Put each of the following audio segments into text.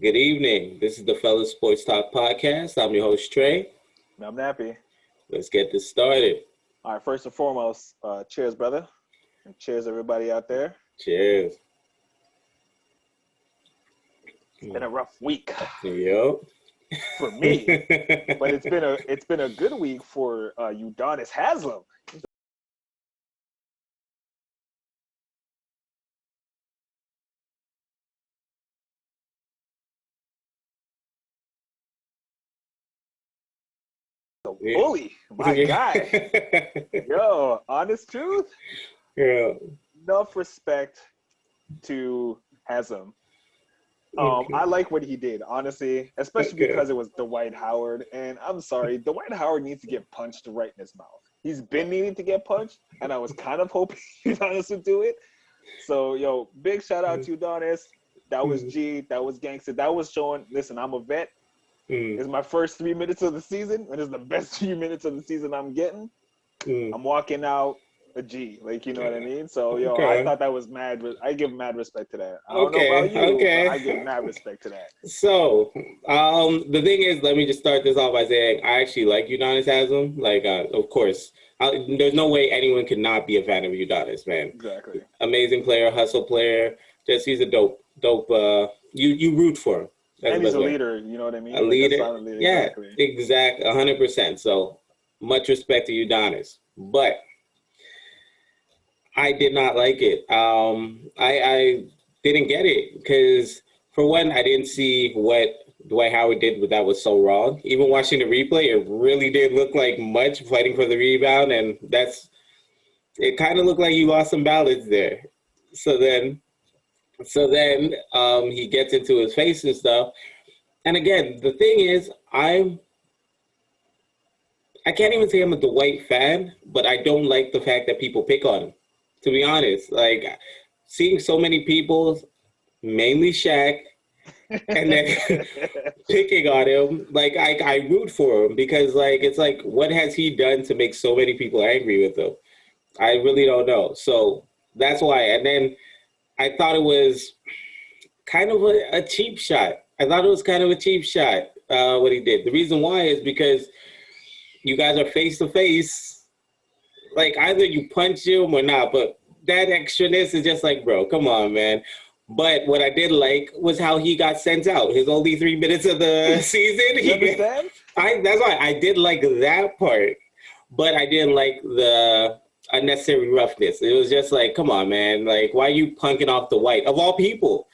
Good evening. This is the Fellaz Sports Talk Podcast. I'm your host, Trey. I'm happy. Let's get this started. All right, first and foremost, cheers, brother. And cheers, everybody out there. Cheers. It's been a rough week Yep. for me, but it's been a good week for Udonis Haslem. The bully, my guy. Yo, honest truth. Yeah. Enough respect to Haslem. I like what he did, honestly, especially because it was Dwight Howard. And I'm sorry, Dwight Howard needs to get punched right in his mouth. He's been needing to get punched, and I was kind of hoping Udonis would do it. So, yo, big shout out to Udonis. That was G. That was gangster. That was showing, listen, I'm a vet. It's my first 3 minutes of the season, and it's the best 3 minutes of the season I'm getting. I'm walking out a G, like, you know what I mean? So, yo, I thought that was mad. I give mad respect to that. I don't know about you, but I give mad respect to that. So, the thing is, let me just start this off by saying I actually like Udonis Haslem. Like, of course, there's no way anyone could not be a fan of Udonis, man. Exactly. Amazing player, hustle player. Just he's a dope. You root for him. That's and he's a leader, you know what I mean? A leader. Leader. Yeah, exactly. 100%. So, much respect to Udonis. But I did not like it. I didn't get it because, for one, I didn't see what Dwight Howard did, but that was so wrong. Even watching the replay, it really did look like much fighting for the rebound, and it kind of looked like you lost some balance there. So then he gets into his face and stuff. And again, the thing is, I can't even say I'm a Dwight fan, but I don't like the fact that people pick on him. To be honest, like seeing so many people, mainly Shaq, and then picking on him, like I root for him because like it's like what has he done to make so many people angry with him? I really don't know. So that's why. And then I thought it was kind of a cheap shot. What he did. The reason why is because you guys are face to face. Like, either you punch him or not, but that extraness is just like, bro, come on, man. But what I did like was how he got sent out. His only 3 minutes of the season. You understand? That's why I did like that part, but I didn't like the unnecessary roughness. It was just like, come on, man. Like, why are you punking off the White? Of all people,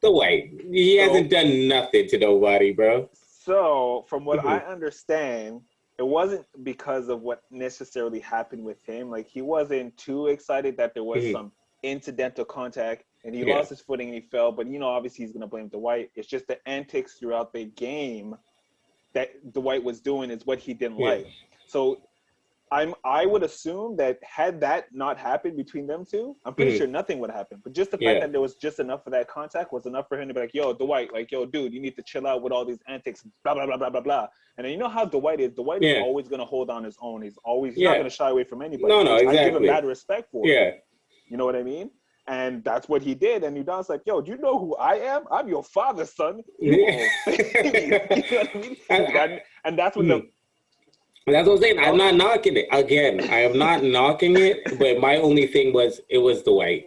the White. He hasn't done nothing to nobody, bro. So, from what I understand, it wasn't because of what necessarily happened with him. Like, he wasn't too excited that there was some incidental contact, and he lost his footing and he fell. But, you know, obviously he's going to blame Dwight. It's just the antics throughout the game that Dwight was doing is what he didn't like. So I would assume that had that not happened between them two, I'm pretty sure nothing would happen. But just the fact that there was just enough of that contact was enough for him to be like, yo, Dwight, like, yo, dude, you need to chill out with all these antics, blah, blah, blah, blah, blah, blah. And then you know how Dwight is. Dwight is always going to hold on his own. He's not going to shy away from anybody. No, exactly. I give him mad respect for it. You know what I mean? And that's what he did. And Udonis like, yo, do you know who I am? I'm your father's son. You know what I mean? And that's what That's what I'm saying. I'm not knocking it. Again, I am not knocking it, but my only thing was it was Dwight.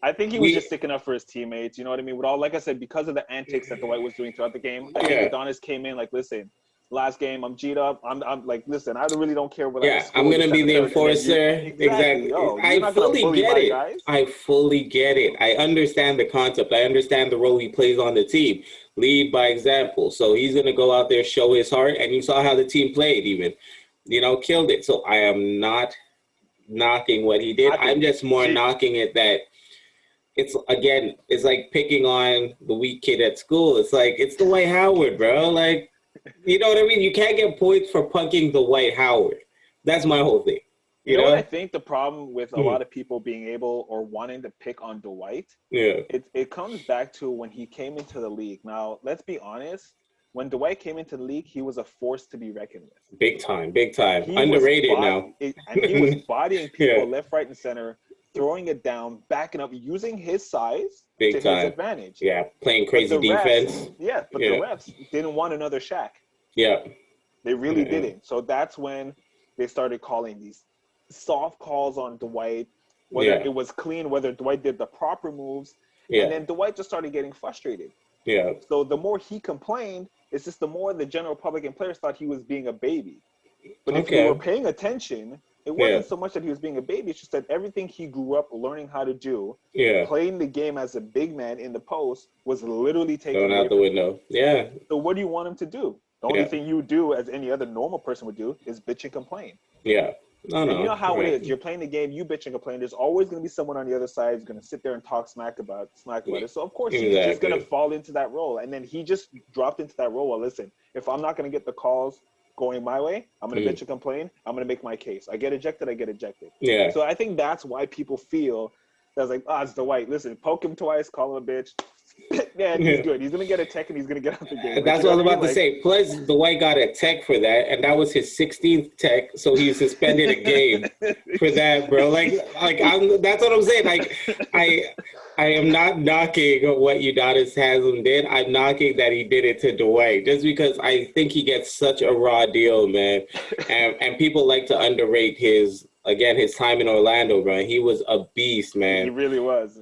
I think he was just sticking up for his teammates. You know what I mean? With all, like I said, because of the antics that Dwight was doing throughout the game, I think Udonis came in like, listen, last game, I'm G'd up. I'm like, listen, I really don't care what I score. I'm going to be the enforcer. Exactly. Yo, I fully get it. Guys. I fully get it. I understand the concept. I understand the role he plays on the team. Lead by example. So he's going to go out there, show his heart, and you saw how the team played even. You know, killed it. So I am not knocking what he did. I'm just more knocking it that it's like picking on the weak kid at school. It's like, it's Dwight Howard, bro. Like, you know what I mean? You can't get points for punking Dwight Howard. That's my whole thing. You know what I think the problem with a lot of people being able or wanting to pick on Dwight? It comes back to when he came into the league. Now, let's be honest. When Dwight came into the league, he was a force to be reckoned with. Big time. Underrated now. And he was bodying people left, right, and center. throwing it down, backing up, using his size Big to time. his advantage. Yeah, playing crazy defense. But the refs didn't want another Shaq. Yeah. They really didn't. So that's when they started calling these soft calls on Dwight, whether it was clean, whether Dwight did the proper moves. And then Dwight just started getting frustrated. Yeah. So the more he complained, it's just the more the general public and players thought he was being a baby. But if you were paying attention, it wasn't so much that he was being a baby. It's just that everything he grew up learning how to do, playing the game as a big man in the post, was literally taken out the window. Yeah. So what do you want him to do? The only thing you do, as any other normal person would do, is bitch and complain. Yeah. And you know how it is. You're playing the game, you bitch and complain. There's always going to be someone on the other side who's going to sit there and talk smack about it. So, of course, he's just going to fall into that role. And then he just dropped into that role. Well, listen, if I'm not going to get the calls going my way, I'm going to bitch and complain. I'm going to make my case. I get ejected. Yeah. So I think that's why people feel that's like, it's Dwight. Listen, poke him twice, call him a bitch. Man, he's good. He's going to get a tech and he's going to get out the game. That's what I was about to say. Plus, Dwight got a tech for that, and that was his 16th tech, so he suspended a game for that, bro. That's what I'm saying. I am not knocking what Udonis Haslem did. I'm knocking that he did it to Dwight, just because I think he gets such a raw deal, man. And people like to underrate his time in Orlando, bro. He was a beast, man. He really was.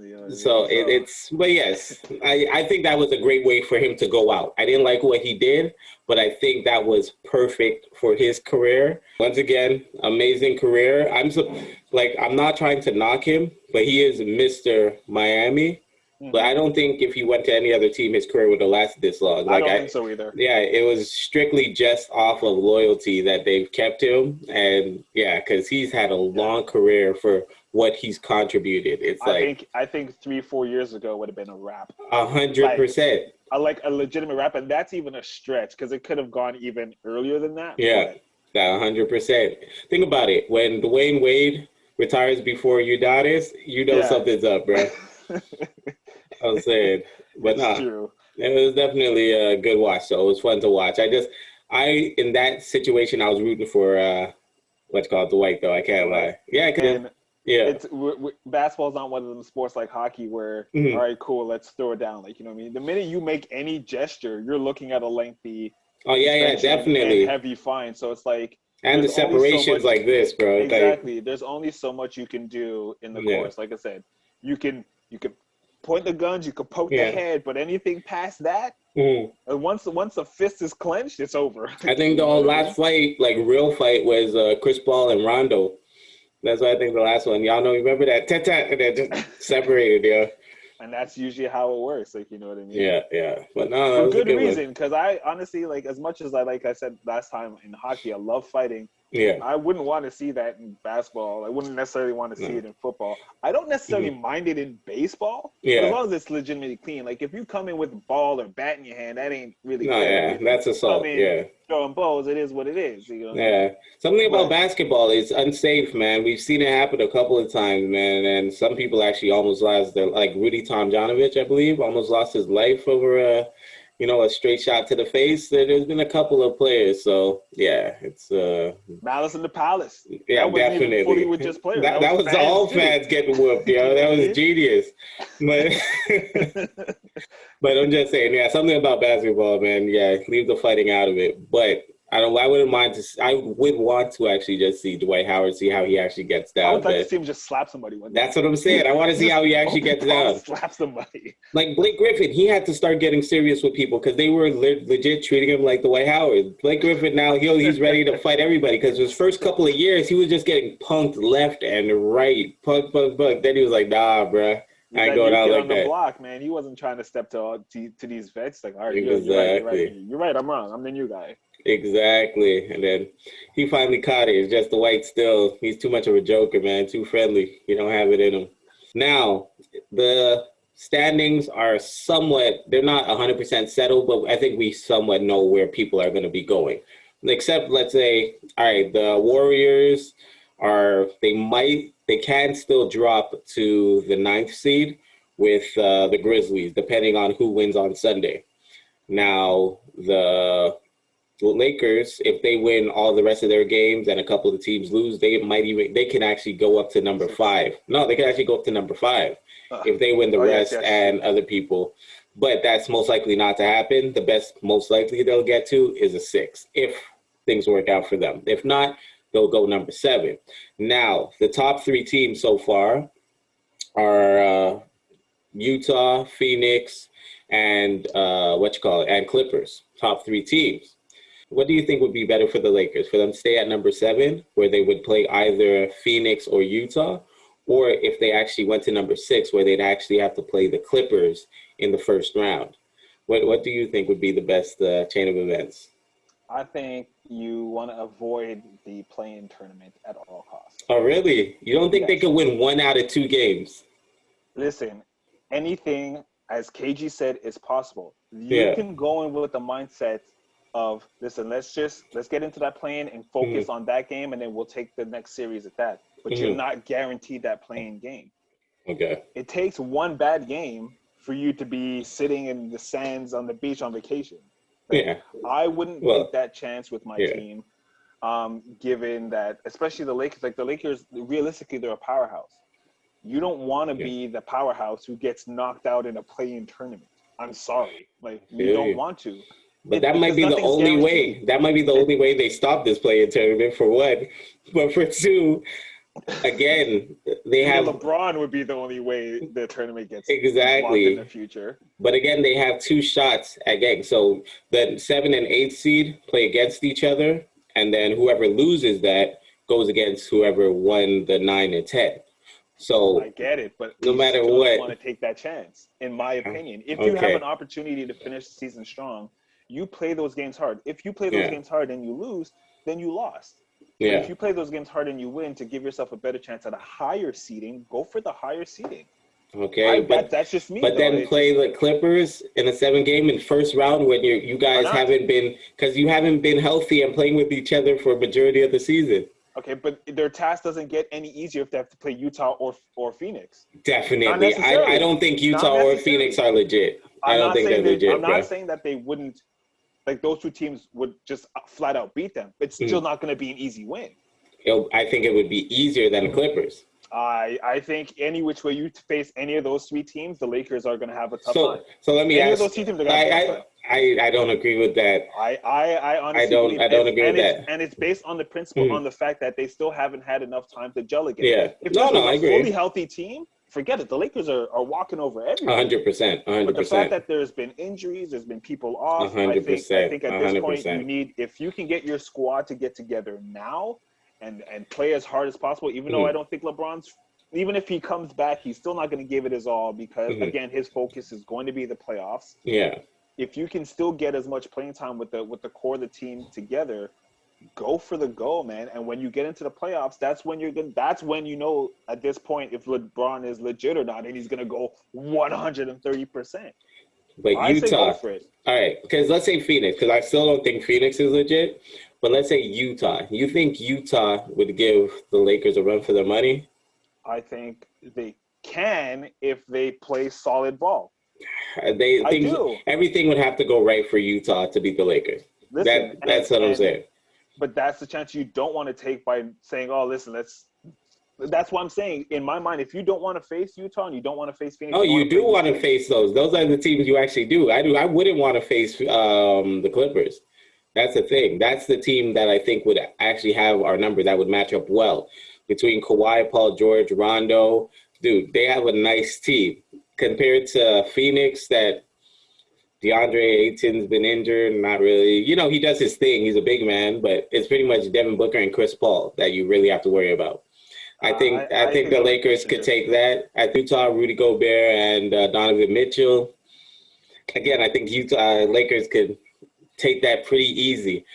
But yes, I think that was a great way for him to go out. I didn't like what he did, but I think that was perfect for his career. Once again, amazing career. I'm not trying to knock him, but he is Mr. Miami. But I don't think if he went to any other team, his career would have lasted this long. I don't think so either. Yeah, it was strictly just off of loyalty that they've kept him. And because he's had a long career for what he's contributed. I think 3-4 years ago would have been a wrap. 100%. Like a legitimate wrap, and that's even a stretch because it could have gone even earlier than that. Yeah, 100%. Think about it. When Dwayne Wade retires before Udonis, something's up, bro. I was saying, but no, it was definitely a good watch. So it was fun to watch. In that situation, I was rooting for Dwight, though. I can't lie. Basketball's not one of them sports like hockey where, all right, cool, let's throw it down. Like, you know what I mean? The minute you make any gesture, you're looking at a lengthy, definitely and heavy fine. So it's like, and the separations like this, bro. Exactly. There's only so much you can do in the course. Like I said, you can point the guns, you can poke the head, but anything past that, once a fist is clenched, it's over. I think the last fight, real fight, was Chris Paul and Rondo. That's what I think the last one. Y'all know, remember that? And then just separated, And that's usually how it works, you know what I mean? Yeah. But no, for good reason, because I honestly, as much as I said last time in hockey, I love fighting. Yeah. I wouldn't want to see that in basketball. I wouldn't necessarily want to see it in football. I don't necessarily mind it in baseball. As long as it's legitimately clean. Like, if you come in with a ball or bat in your hand, that ain't really good. That's assault, Throwing balls, it is what it is. You know? Yeah. Something about basketball is unsafe, man. We've seen it happen a couple of times, man. And some people actually almost lost their, Rudy Tomjanovich, I believe, almost lost his life over a straight shot to the face. There's been a couple of players, so it's Malice in the Palace. Yeah, that definitely. Even fully with just players. That was all fans getting whooped, That was genius. But I'm just saying, something about basketball, man. Leave the fighting out of it. But I would want to actually just see Dwight Howard, see how he actually gets down. I would like to see him just slap somebody one day. That's what I'm saying. I want to see how he actually gets down. Slap somebody. Like Blake Griffin, he had to start getting serious with people because they were legit treating him like Dwight Howard. Blake Griffin now, he's ready to fight everybody because his first couple of years, he was just getting punked left and right. Punk. Then he was like, nah, bruh. I ain't going out like that. On the block, man. He wasn't trying to step to these vets. Like, all right, you're right. I'm wrong. I'm the new guy. Exactly. And then he finally caught it. It's just the Dwight still. He's too much of a joker, man. Too friendly. He don't have it in him. Now, the standings are they're not 100% settled, but I think we somewhat know where people are going to be going. Except, let's say, all right, the Warriors they can still drop to the 9th seed with the Grizzlies, depending on who wins on Sunday. Now, the the Lakers, if they win all the rest of their games and a couple of the teams lose, they can actually go up to number 5. No, they can actually go up to number 5 if they win the rest and other people. But that's most likely not to happen. The best, most likely they'll get to is a 6 if things work out for them. If not, they'll go number 7. Now, the top 3 teams so far are Utah, Phoenix, and and Clippers. Top 3 teams. What do you think would be better for the Lakers? For them to stay at number 7, where they would play either Phoenix or Utah, or if they actually went to number 6, where they'd actually have to play the Clippers in the first round? What do you think would be the best chain of events? I think you want to avoid the play-in tournament at all costs. Oh, really? You don't think they could win 1 out of 2 games? Listen, anything, as KG said, is possible. You can go in with the mindset of, listen, let's get into that play-in and focus on that game, and then we'll take the next series at that. But you're not guaranteed that play-in game. Okay. It takes 1 bad game for you to be sitting in the sands on the beach on vacation. I wouldn't take that chance with my team, given that, especially the Lakers. Like the Lakers, realistically, they're a powerhouse. You don't want to be the powerhouse who gets knocked out in a play-in tournament. I'm sorry. Like, you don't want to. But that might be the only way. That might be the only way they stop this play-in tournament, for 1. But for 2, again, they have LeBron would be the only way the tournament gets exactly in the future. But again, they have 2 shots at getting. So the 7 and 8 seed play against each other, and then whoever loses that goes against whoever won the 9 and 10. So I get it, but no matter what, want to take that chance, in my opinion. If you have an opportunity to finish the season strong, you play those games hard. If you play those games hard and you lose, then you lost. But if you play those games hard and you win to give yourself a better chance at a higher seeding, go for the higher seeding. Okay, but that's just me. But then play the Clippers in a 7-game in first round when you guys haven't been, because you haven't been healthy and playing with each other for a majority of the season. Okay, but their task doesn't get any easier if they have to play Utah or Phoenix. Definitely, I don't think Utah or Phoenix are legit. I don't think they're legit. I'm not saying that they wouldn't. Like, those 2 teams would just flat out beat them. It's still not going to be an easy win. I think it would be easier than the Clippers. I think any which way you face any of those 3 teams, the Lakers are going to have a tough time. So let me ask. Of those teams are gonna I don't agree with that. I honestly I don't agree with that. And it's based on the principle, on the fact that they still haven't had enough time to gel again. Yeah. If I agree. Fully healthy team, forget it. The Lakers are walking over everyone. 100%. But the fact that there's been injuries, there's been people off. 100%. I think at this point you need, if you can get your squad to get together now and play as hard as possible, even though I don't think LeBron's, even if he comes back, he's still not going to give it his all because, again, his focus is going to be the playoffs. Yeah. If you can still get as much playing time with the core of the team together, go for the goal, man. And when you get into the playoffs, that's when you know at this point if LeBron is legit or not, and he's gonna go 130%. But Utah, all right, because let's say Phoenix, because I still don't think Phoenix is legit. But let's say Utah. You think Utah would give the Lakers a run for their money? I think they can if they play solid ball. Everything would have to go right for Utah to beat the Lakers. That's what I'm saying. But that's the chance you don't want to take by saying, "Oh, listen, that's what I'm saying." In my mind, if you don't want to face Utah and you don't want to face Phoenix, you do want to face those. Those are the teams you actually do. I wouldn't want to face the Clippers. That's the thing. That's the team that I think would actually have our number that would match up well between Kawhi, Paul George, Rondo. Dude, they have a nice team compared to Phoenix that DeAndre Ayton's been injured, not really. He does his thing. He's a big man, but it's pretty much Devin Booker and Chris Paul that you really have to worry about. I think the Lakers could take that. At Utah, Rudy Gobert and Donovan Mitchell. Again, I think Lakers could take that pretty easy.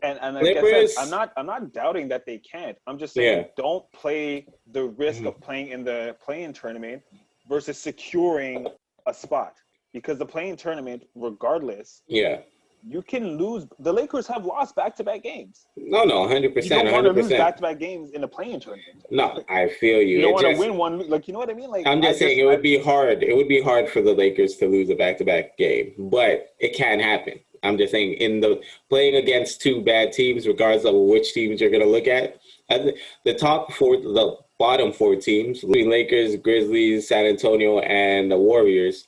And like I said, I'm not doubting that they can't. I'm just saying don't play the risk of playing in the play-in tournament versus securing a spot. Because the play-in tournament, regardless, you can lose. The Lakers have lost back-to-back games. No, 100%. You don't want to lose back-to-back games in the play-in tournament. No, I feel you. You don't want to win one. Like, you know what I mean? Like, I'm just saying it would be hard. It would be hard for the Lakers to lose a back-to-back game, but it can happen. I'm just saying, in the playing against two bad teams, regardless of which teams you're going to look at, the bottom four teams, Lakers, Grizzlies, San Antonio, and the Warriors,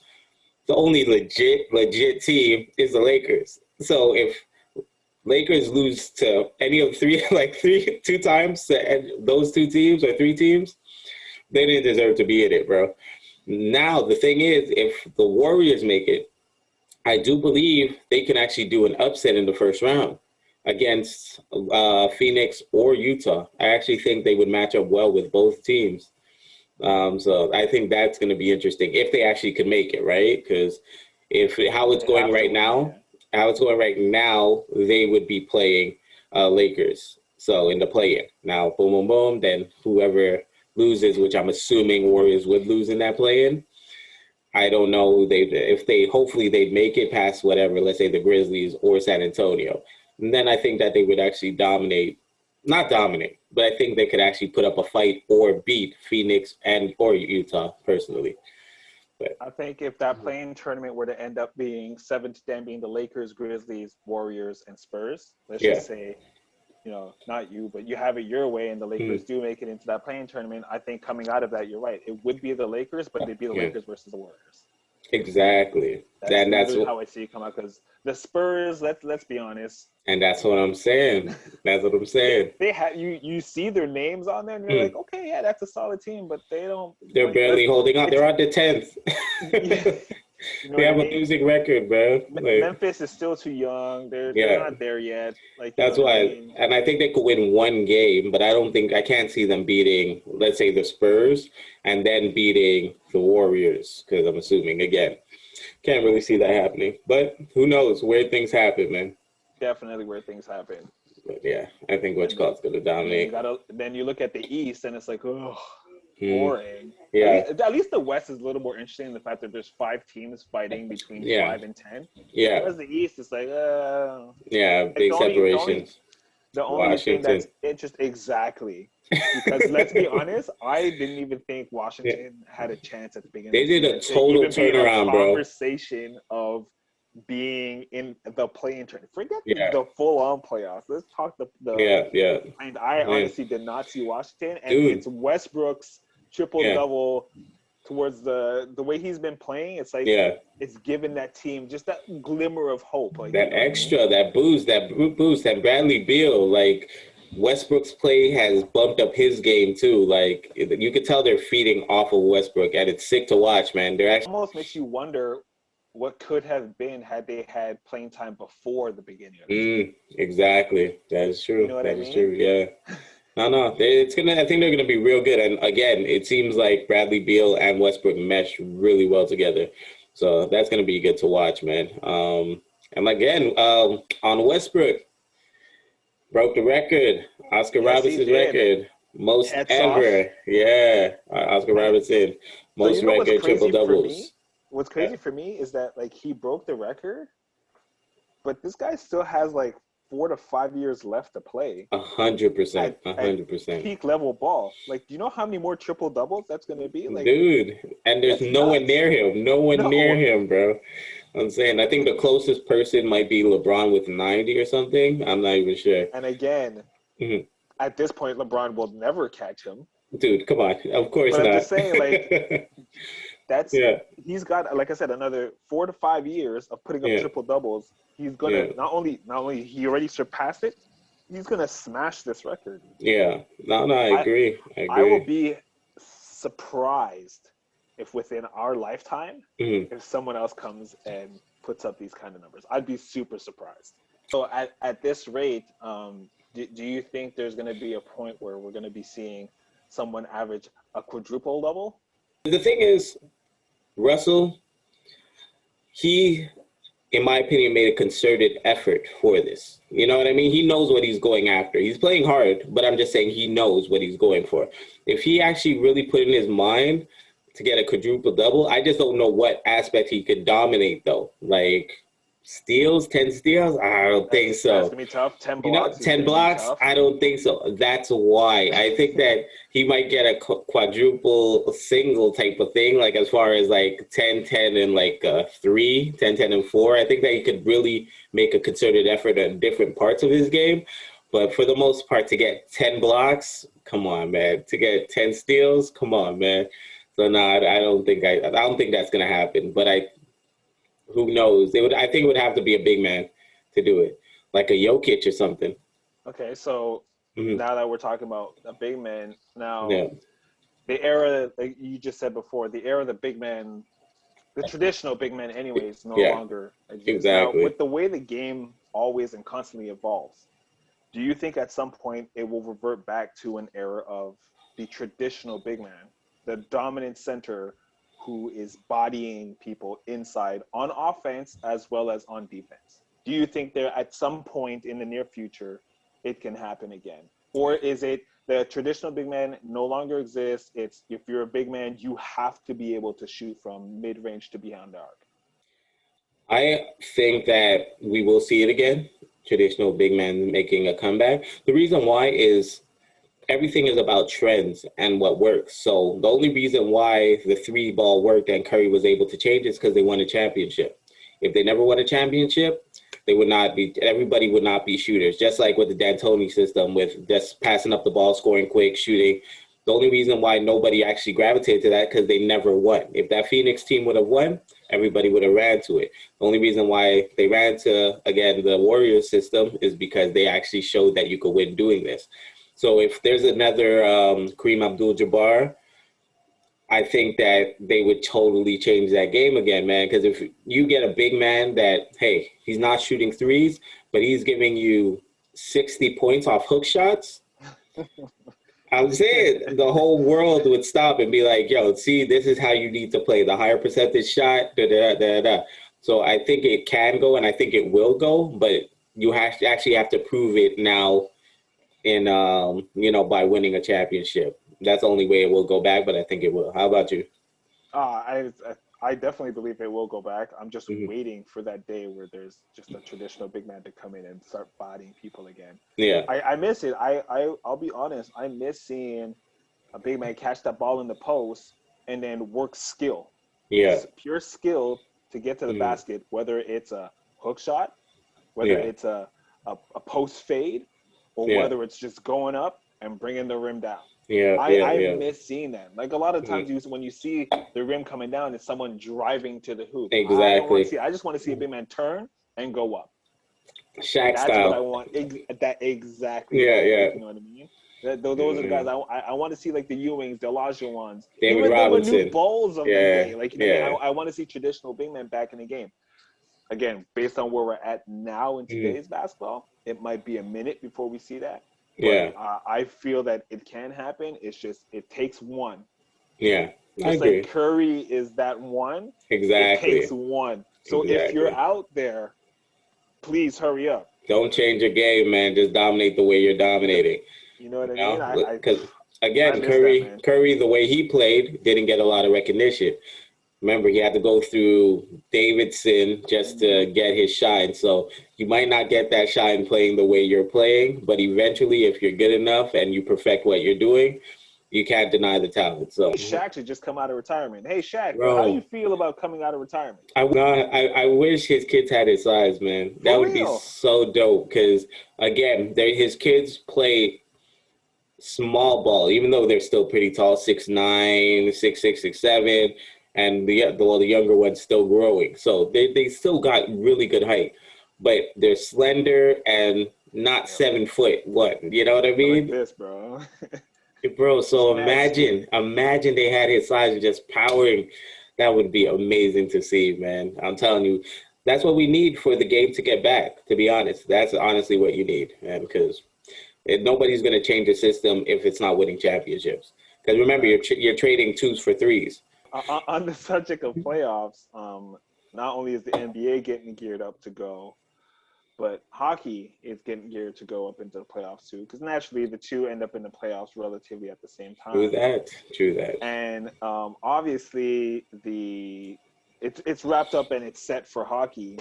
the only legit team is the Lakers. So if Lakers lose to any of two times to those two teams or three teams, they didn't deserve to be in it, bro. Now, the thing is, if the Warriors make it, I do believe they can actually do an upset in the first round against Phoenix or Utah. I actually think they would match up well with both teams. So I think that's going to be interesting if they actually could make it, right? Because how it's going right now, they would be playing Lakers. So in the play-in. Now, boom, boom, boom, then whoever loses, which I'm assuming Warriors would lose in that play-in. I don't know hopefully they'd make it past whatever, let's say the Grizzlies or San Antonio. And then I think that they would actually not dominate, but I think they could actually put up a fight or beat Phoenix or Utah personally. But I think if that play-in tournament were to end up being 7-10, being the Lakers, Grizzlies, Warriors, and Spurs, let's just say, not you, but you have it your way, and the Lakers do make it into that play-in tournament. I think coming out of that, you're right. It would be the Lakers, but they'd be the Lakers versus the Warriors. Exactly. That's how I see it come out, because the Spurs, let's be honest. And that's what I'm saying. They have you see their names on there, and you're like, okay, yeah, that's a solid team, but they don't. They're barely holding on. They're on the 10th. They have a losing record, bro. Memphis is still too young. They're not there yet. That's why. And I think they could win one game, but I can't see them beating, let's say, the Spurs and then beating the Warriors, because I'm assuming, again, can't really see that happening. But who knows? Weird things happen, man. Definitely weird things happen. But yeah, I think what's called is going to dominate. Then you look at the East, and it's like, boring. Yeah. At least the West is a little more interesting in the fact that there's 5 teams fighting between 5 and 10. Yeah. Whereas the East is like, big separations. The only thing that's interesting, exactly. Because let's be honest, I didn't even think Washington had a chance at the beginning. They did a total turnaround, bro. Conversation of being in the play-in tournament. Forget the full-on playoffs. Let's talk the And I honestly did not see Washington, and it's Westbrook's triple-double towards the way he's been playing. It's like it's given that team just that glimmer of hope. Like that extra, that boost, that Bradley Beal, like Westbrook's play has bumped up his game too. Like you could tell they're feeding off of Westbrook, and it's sick to watch, man. It almost makes you wonder what could have been had they had playing time before the beginning of the season. Exactly. That is true. You know what I mean? True, yeah. No. I think they're gonna be real good. And again, it seems like Bradley Beal and Westbrook mesh really well together. So that's gonna be good to watch, man. And again, on Westbrook, broke the record. Oscar Robertson's record. Most ever. Yeah. Oscar Robertson. Most record triple doubles. What's crazy for me is that like he broke the record, but this guy still has like 4 to 5 years left to play. 100%. 100%. Peak level ball. Like, do you know how many more triple doubles that's gonna be? Like, dude, and there's no one near him. No one near him, bro. I'm saying I think the closest person might be LeBron with 90 or something. I'm not even sure. And again, at this point, LeBron will never catch him. Dude, come on. Of course not. I'm just saying, like. He's got, like I said, another 4 to 5 years of putting up triple doubles. He's gonna not only he already surpassed it, he's gonna smash this record. Yeah, I agree. I will be surprised if within our lifetime, if someone else comes and puts up these kind of numbers. I'd be super surprised. So at this rate, do you think there's gonna be a point where we're gonna be seeing someone average a quadruple double? The thing is, Russell, he, in my opinion, made a concerted effort for this. You know what I mean? He knows what he's going after. He's playing hard, but I'm just saying he knows what he's going for. If he actually really put in his mind to get a quadruple double, I just don't know what aspect he could dominate, though. Like, Steals, 10 steals? I don't think so. That's going to be tough. 10 blocks is 10 going to be blocks? tough. I don't think so. That's why. I think that he might get a quadruple single type of thing, like as far as like 10, 10, and like 3, 10, 10, and 4. I think that he could really make a concerted effort at different parts of his game. But for the most part, to get 10 blocks, come on, man. To get 10 steals, come on, man. So no, I don't think that's gonna happen. But who knows? I think it would have to be a big man to do it, like a Jokic or something. Okay, so now that we're talking about a big man, now Yeah. the era, like you just said before, the era of the big man, the traditional big man, anyways, no longer exists. Exactly. Now, with the way the game always and constantly evolves, do you think at some point it will revert back to an era of the traditional big man, the dominant center who is bodying people inside on offense as well as on defense? Do you think there at some point in the near future it can happen again? Or is it the traditional big man no longer exists? It's if you're a big man, you have to be able to shoot from mid-range to beyond the arc. I think that we will see it again, traditional big men making a comeback. The reason why is everything is about trends and what works. So the only reason why the 3-ball worked and Curry was able to change is because they won a championship. If they never won a championship, everybody would not be shooters. Just like with the D'Antoni system, with just passing up the ball, scoring quick, shooting. The only reason why nobody actually gravitated to that because they never won. If that Phoenix team would have won, everybody would have ran to it. The only reason why they ran to, again, the Warriors system is because they actually showed that you could win doing this. So if there's another Kareem Abdul-Jabbar, I think that they would totally change that game again, man. Because if you get a big man that, hey, he's not shooting threes, but he's giving you 60 points off hook shots, I'm saying the whole world would stop and be like, yo, see, this is how you need to play. The higher percentage shot, da-da-da-da-da. So I think it can go, and I think it will go, but you actually have to prove it now in, by winning a championship. That's the only way it will go back, but I think it will. How about you? I definitely believe it will go back. I'm just waiting for that day where there's just a traditional big man to come in and start bodying people again. Yeah. I miss it. I'll be honest. I miss seeing a big man catch that ball in the post and then work skill. Yeah. Just pure skill to get to the basket, whether it's a hook shot, whether it's a post fade, or whether it's just going up and bringing the rim down. I miss seeing that. Like a lot of times when you see the rim coming down, it's someone driving to the hoop. Exactly. I just want to see a big man turn and go up. Shaq That's style. what I want. That exactly. Yeah. You know what I mean? Those are the guys I want to see, like the Ewings, the Olajuwons, David even Robinson. the new Bulls of the day. Like, I want to see traditional big men back in the game. Again, based on where we're at now in today's basketball, it might be a minute before we see that. But I feel that it can happen. It's just it takes one. Yeah, just like Curry is that one. Exactly. It takes one. So if you're out there, please hurry up. Don't change your game, man. Just dominate the way you're dominating. You know what I mean? Because again, Curry, the way he played, didn't get a lot of recognition. Remember, he had to go through Davidson just to get his shine. So you might not get that shine playing the way you're playing, but eventually, if you're good enough and you perfect what you're doing, you can't deny the talent. So Shaq should just come out of retirement. Hey, Shaq, bro, how do you feel about coming out of retirement? I wish his kids had his size, man. That would be so dope because, again, his kids play small ball, even though they're still pretty tall, 6'9", 6'6", 6'7", and the younger one's still growing. So they still got really good height, but they're slender and not 7 foot. What, you know what I mean? Like this, bro. Bro, so imagine they had his size and just powering. That would be amazing to see, man. I'm telling you, that's what we need for the game to get back, to be honest. That's honestly what you need, man, because nobody's going to change the system if it's not winning championships. Because remember, you're trading 2s for 3s. On the subject of playoffs, not only is the NBA getting geared up to go, but hockey is getting geared to go up into the playoffs too, because naturally the two end up in the playoffs relatively at the same time. True that. And obviously it's wrapped up and it's set for hockey.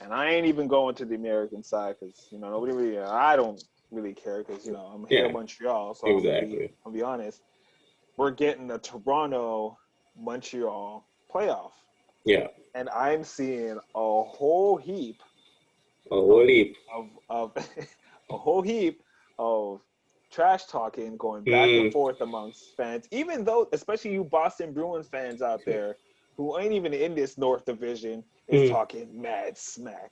And I ain't even going to the American side because, nobody really, I don't really care because, I'm here in Montreal. So exactly. I'll be honest. We're getting the Toronto-Montreal playoff. Yeah. And I'm seeing a whole heap of a whole heap of trash talking going back and forth amongst fans, even though, especially you Boston Bruins fans out there who ain't even in this North Division, is talking mad smack.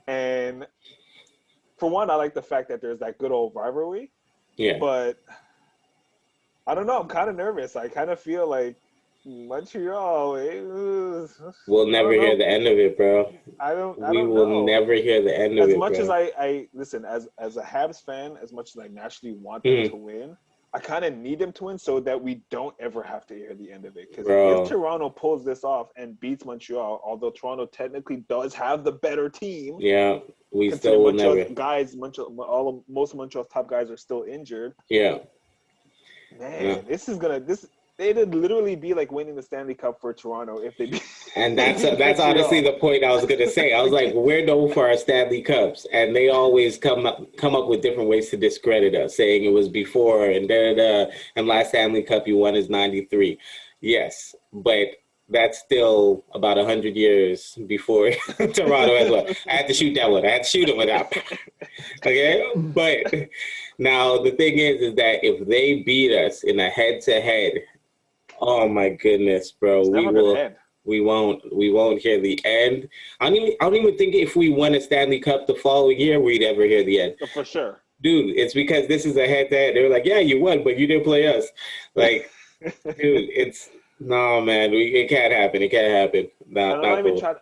And for one, I like the fact that there's that good old rivalry. Yeah. But I don't know. I'm kind of nervous. I kind of feel like Montreal. We'll never hear the end of it, bro. We will never hear the end of it, As much bro. as I listen, as a Habs fan, as much as I naturally want them to win, I kind of need them to win so that we don't ever have to hear the end of it. Because if Toronto pulls this off and beats Montreal, although Toronto technically does have the better team, we still will never. Most of Montreal's top guys are still injured. Man, it'd literally be like winning the Stanley Cup for Toronto if they beat. And that's honestly the point I was gonna say. I was like, we're known for our Stanley Cups, and they always come up with different ways to discredit us, saying it was before and and last Stanley Cup you won is '93. Yes, but that's still about 100 years before Toronto as well. I had to shoot that one. I had to shoot it without. Okay, but now the thing is that if they beat us in a head-to-head, oh my goodness, bro, we won't hear the end. I don't even think if we won a Stanley Cup the following year we'd ever hear the end. For sure, dude. It's because this is a head-to-head. They're like, yeah, you won, but you didn't play us. Like, dude, it's. No, man, it can't happen. It can't happen. I'm not even trying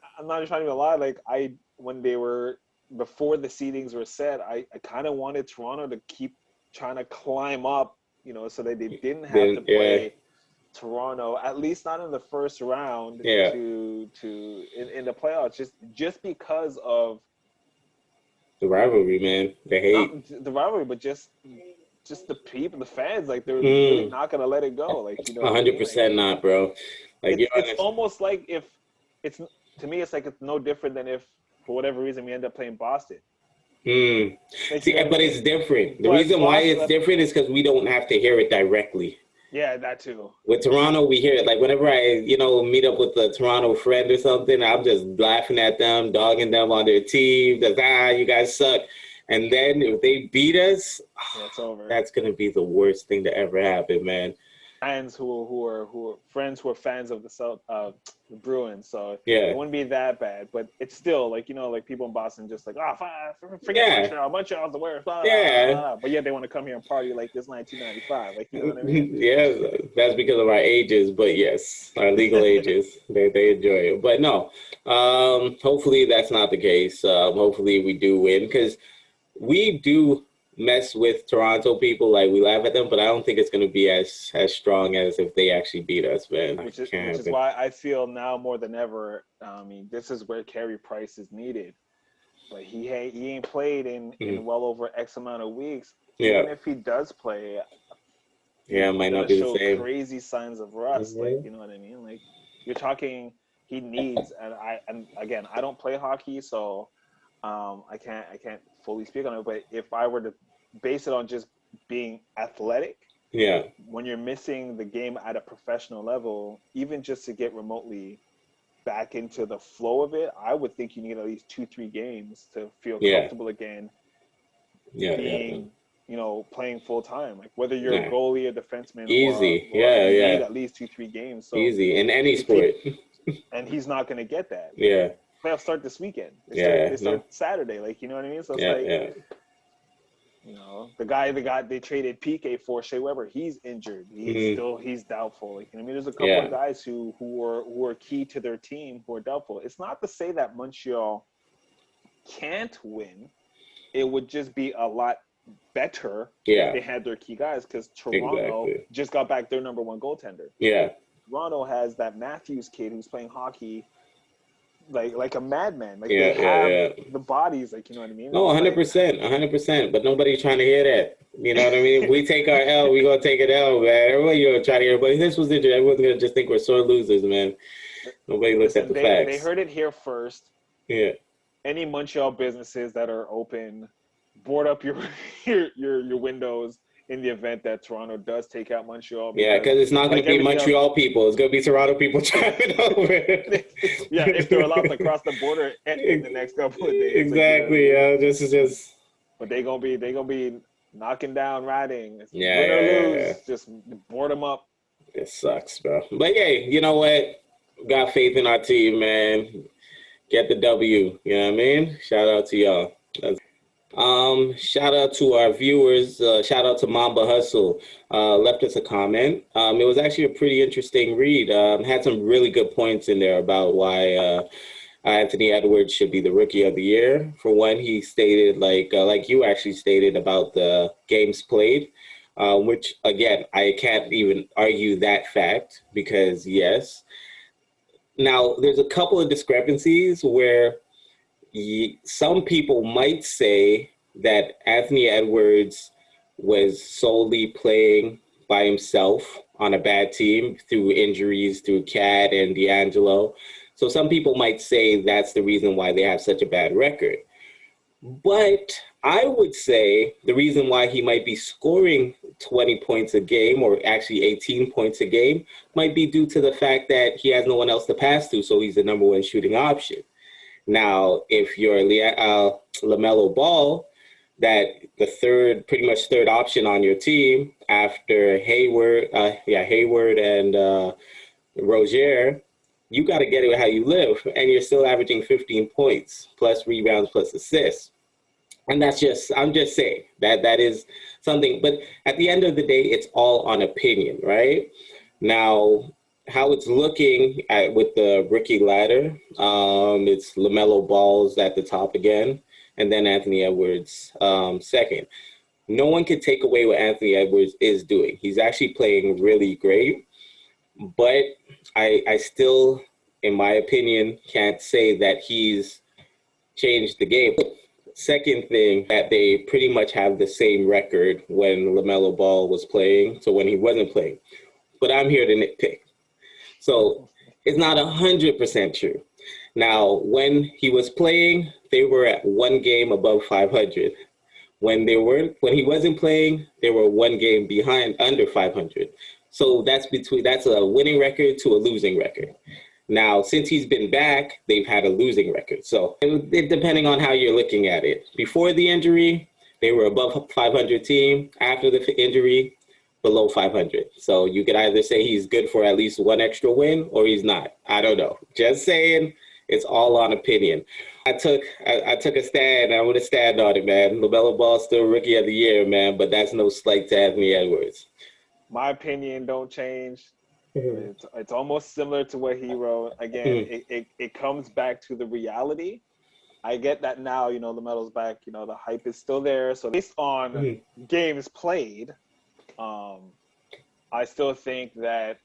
to lie. Like when they were before the seedings were set, I kind of wanted Toronto to keep trying to climb up, so that they didn't have to play Toronto, at least not in the first round, to in the playoffs, just because of the rivalry, man. The hate, not the rivalry, but just the people, the fans, like they're really not gonna let it go. Like 100% not, bro. Like it's almost like if it's to me, it's like it's no different than if for whatever reason we end up playing Boston. Like, but it's different. The reason why it's different is because we don't have to hear it directly. Yeah, that too. With Toronto, we hear it. Like whenever I, meet up with a Toronto friend or something, I'm just laughing at them, dogging them on their team. Just you guys suck. And then if they beat us, it's over. That's gonna be the worst thing to ever happen, man. Fans who are friends who are fans of the Bruins, so yeah, it wouldn't be that bad. But it's still like like people in Boston just like forget Montreal. Montreal's the worst. Blah, blah, blah. But yet they want to come here and party like this 1995. Like what I mean? Yeah, that's because of our ages. But yes, our legal ages. They enjoy it. But no, hopefully that's not the case. Hopefully we do win because we do mess with Toronto people. Like we laugh at them, but I don't think it's going to be as strong as if they actually beat us, man. Which is why I feel now more than ever. I mean, this is where Carey Price is needed. But he ain't played in well over X amount of weeks. Yeah. Even if he does play, it might not be the same. Crazy signs of rust. Like you know what I mean? Like you're talking, he needs. And again, I don't play hockey, so. I can't fully speak on it, but if I were to base it on just being athletic, when you're missing the game at a professional level, even just to get remotely back into the flow of it, I would think you need at least 2-3 games to feel comfortable again. Being, playing full time, like whether you're a goalie or defenseman, easy, you need at least 2-3 games. So easy in any sport, and he's not going to get that. Yeah. Playoffs start this weekend. They start Saturday. Like, you know what I mean? So it's the guy they traded PK for, Shea Weber, he's injured. He's doubtful. Like, I mean, there's a couple of guys who are key to their team who are doubtful. It's not to say that Montreal can't win. It would just be a lot better if they had their key guys, because Toronto just got back their number one goaltender. Yeah. Toronto has that Matthews kid who's playing hockey like a madman. Like they have the bodies, like, you know what I mean? No, 100%. But nobody's trying to hear that. You know what I mean? If we take our L, we gonna take an L, man. Everybody gonna try to hear, but this was injured. Everyone's gonna just think we're sore losers, man. Nobody looks at the facts. They heard it here first. Yeah. Any Montreal businesses that are open, board up your your windows in the event that Toronto does take out Montreal. Yeah, because it's not going to be Montreal people. It's going to be Toronto people driving over. Yeah, if they're allowed to cross the border in the next couple of days. Exactly. Yeah, this is just. But they gonna be knocking down riding. Yeah, Win or yeah. lose, just board them up. It sucks, bro. But hey, you know what? Got faith in our team, man. Get the W. You know what I mean? Shout out to y'all. Shout out to our viewers. Shout out to Mamba Hustle. Left us a comment. It was actually a pretty interesting read. Had some really good points in there about why Anthony Edwards should be the Rookie of the Year. For one, he stated, like you actually stated, about the games played, which, again, I can't even argue that fact because, yes. Now, there's a couple of discrepancies where some people might say that Anthony Edwards was solely playing by himself on a bad team through injuries through Cat and D'Angelo. So some people might say that's the reason why they have such a bad record. But I would say the reason why he might be scoring 20 points a game, or actually 18 points a game, might be due to the fact that he has no one else to pass to, so he's the number one shooting option. Now, if you're Lamelo Ball, that the pretty much third option on your team after Hayward and Rozier, you got to get it how you live, and you're still averaging 15 points plus rebounds plus assists. And I'm just saying that is something. But at the end of the day, it's all on opinion, right? Now, how it's looking with the rookie ladder, it's LaMelo Ball's at the top again, and then Anthony Edwards second. No one can take away what Anthony Edwards is doing. He's actually playing really great, but I still, in my opinion, can't say that he's changed the game. Second thing, that they pretty much have the same record when LaMelo Ball was playing, so when he wasn't playing. But I'm here to nitpick. So it's not 100% true. Now, when he was playing, they were at one game above 500. When he wasn't playing, they were one game behind, under 500. So that's a winning record to a losing record. Now, since he's been back, they've had a losing record. So depending on how you're looking at it. Before the injury, they were above 500 team. After the injury, below 500. So you could either say he's good for at least one extra win or he's not. I don't know. Just saying, it's all on opinion. I took a stand. I'm going to stand on it, man. LaMelo Ball still Rookie of the Year, man, but that's no slight to Anthony Edwards. My opinion don't change. It's almost similar to what he wrote. Again, it comes back to the reality. I get that now, LaMelo's back, the hype is still there. So based on games played, I still think that,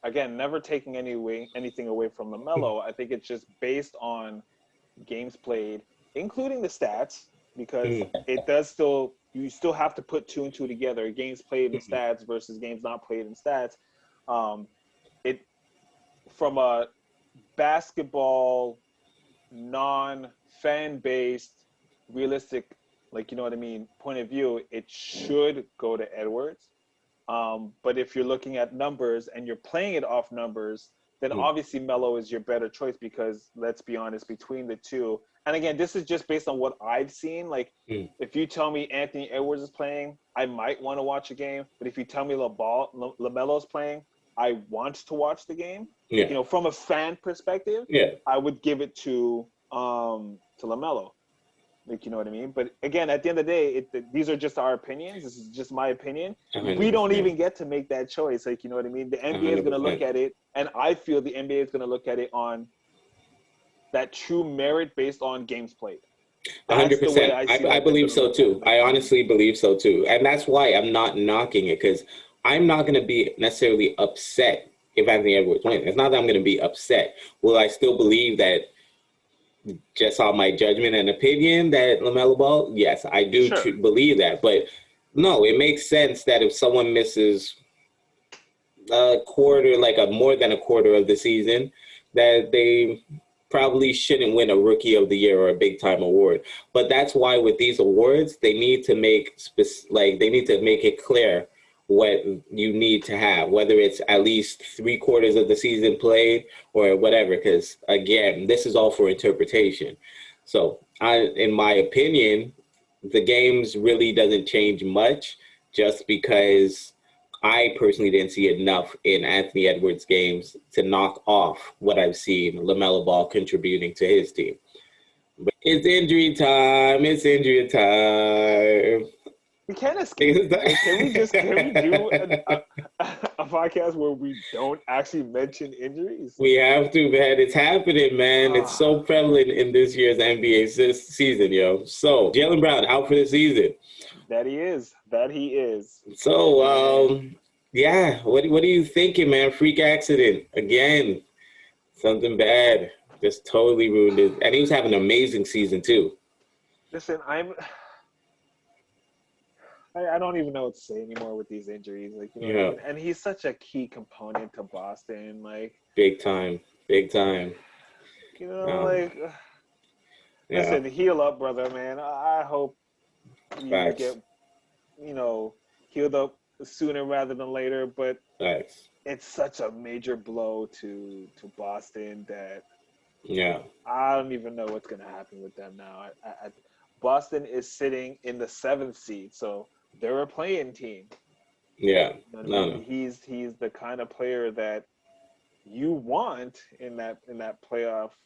again, never taking anything away from LaMelo, I think it's just based on games played, including the stats, because it does you still have to put two and two together, games played in stats versus games not played in stats. From a basketball non-fan based realistic, point of view, it should go to Edwards. But if you're looking at numbers and you're playing it off numbers, then obviously Melo is your better choice because, let's be honest, between the two, and again, this is just based on what I've seen. If you tell me Anthony Edwards is playing, I might want to watch a game. But if you tell me LaMelo's playing, I want to watch the game. Yeah. From a fan perspective, I would give it to LaMelo. You know what I mean? But again, at the end of the day, these are just our opinions. This is just my opinion. 100%. We don't even get to make that choice. You know what I mean? The NBA 100%. Is going to look at it, and I feel the NBA is going to look at it on that true merit based on games played. 100%. I believe so too. I honestly believe so too. And that's why I'm not knocking it, because I'm not going to be necessarily upset if Anthony Edwards wins. It's not that I'm going to be upset. Will I still believe that, just on my judgment and opinion, that LaMelo Ball? Yes, I do believe that. But no, it makes sense that if someone misses a quarter, more than a quarter of the season, that they probably shouldn't win a Rookie of the Year or a big time award. But that's why with these awards, they need to make they need to make it clear what you need to have, whether it's at least 3/4 of the season played or whatever. Because again, this is all for interpretation. So, in my opinion, the games really doesn't change much, just because I personally didn't see enough in Anthony Edwards' games to knock off what I've seen Lamelo Ball contributing to his team. But it's injury time. It's injury time. We can't escape. Like, can we do a podcast where we don't actually mention injuries? We have to, man. It's happening, man. It's so prevalent in this year's NBA season, yo. So, Jaylen Brown out for the season. That he is. So, yeah, what are you thinking, man? Freak accident again. Something bad. Just totally ruined it. And he was having an amazing season too. Listen, I don't even know what to say anymore with these injuries. Like, you know, what I mean? And he's such a key component to Boston. Like, big time. You know, listen, heal up, brother, man. I hope you get, healed up sooner rather than later. But it's such a major blow to Boston that I don't even know what's gonna happen with them now. Boston is sitting in the 7th seed, so they're a play-in team. Yeah, He's the kind of player that you want in that playoff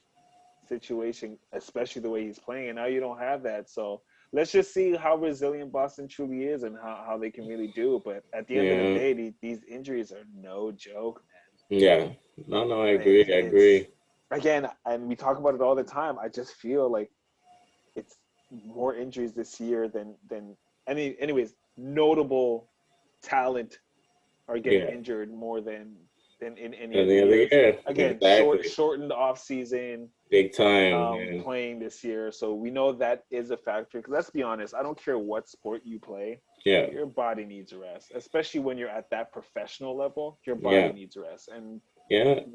situation, especially the way he's playing. And now you don't have that, so let's just see how resilient Boston truly is and how they can really do. But at the end of the day, these injuries are no joke, man. Yeah, no, I agree. Again, and we talk about it all the time. I just feel like it's more injuries this year than anyways, notable talent are getting injured more than in any other year. Again, shortened off season, big time playing this year. So we know that is a factor. Because let's be honest, I don't care what sport you play. Yeah, your body needs rest, especially when you're at that professional level. Your body needs rest, and it's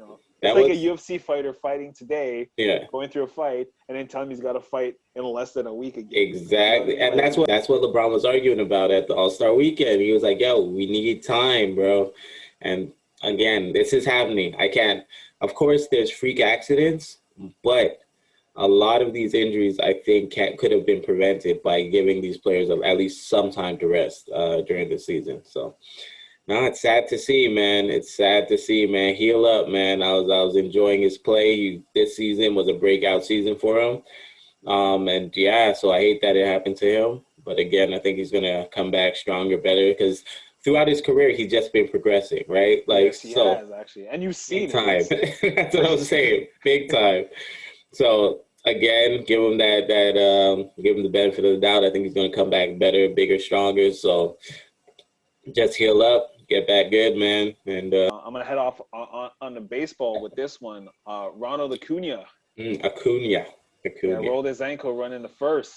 like a UFC fighter fighting today, going through a fight, and then telling me he's got to fight in less than a week again. Exactly, and that's what LeBron was arguing about at the All-Star Weekend. He was like, "Yo, we need time, bro," and again, this is happening. I can't. Of course, there's freak accidents, but a lot of these injuries, I think, could have been prevented by giving these players at least some time to rest during the season. So, no, it's sad to see, man. Heal up, man. I was enjoying his play. This season was a breakout season for him. So I hate that it happened to him. But again, I think he's gonna come back stronger, better, because throughout his career, he's just been progressing, right? Yes, he has, actually. And you've seen it. That's what I was saying. Big time. So again, give him give him the benefit of the doubt. I think he's going to come back better, bigger, stronger. So just heal up, get back good, man. And I'm going to head off on the baseball with this one. Ronald Acuna. Acuna. Yeah, rolled his ankle running the first.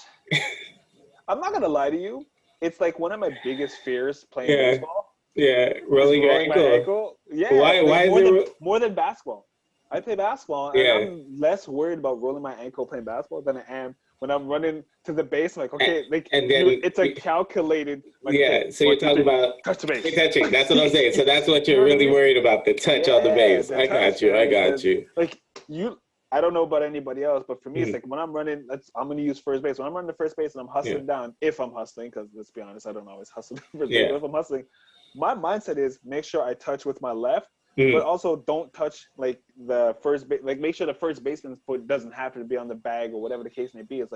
I'm not going to lie to you. It's like one of my biggest fears playing baseball. Yeah, rolling my ankle. Yeah. Why is more than basketball? I play basketball, and I'm less worried about rolling my ankle playing basketball than I am when I'm running to the base. I'm like, okay, it's a calculated. Like, so you're talking about touch the base. Touching. That's what I'm saying. So that's what you're really worried about, the touch on the base. I got you. Like I don't know about anybody else, but for me, it's like when I'm running, I'm going to use first base. When I'm running to first base and I'm hustling down, if I'm hustling, because let's be honest, I don't always hustle first base, but if I'm hustling, my mindset is make sure I touch with my left. But also don't touch like the first base. Like make sure the first baseman's foot doesn't happen to be on the bag or whatever the case may be. It's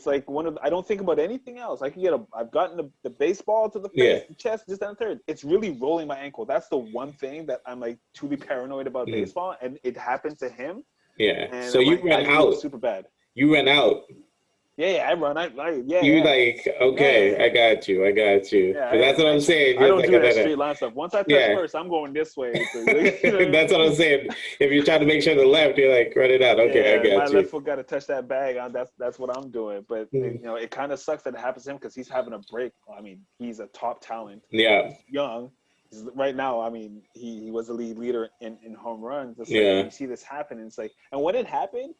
like I don't think about anything else. I've gotten the baseball to the face, the chest, just down the third. It's really rolling my ankle. That's the one thing that I'm like truly paranoid about baseball, and it happened to him. Yeah. And so you ran out. Super bad. You ran out. Yeah, I run. I got you. Yeah, that's what I'm saying. I don't do that straight line stuff. Once I touch first, I'm going this way. That's what I'm saying. If you're trying to make sure the left, you're like, run it out. Okay, I got you. My left foot got to touch that bag. That's what I'm doing. But it kind of sucks that it happens to him because he's having a break. I mean, he's a top talent. Yeah. He's young. right now, I mean, he was the lead leader in home runs. It's like you see this happen, and it's like, and when it happened,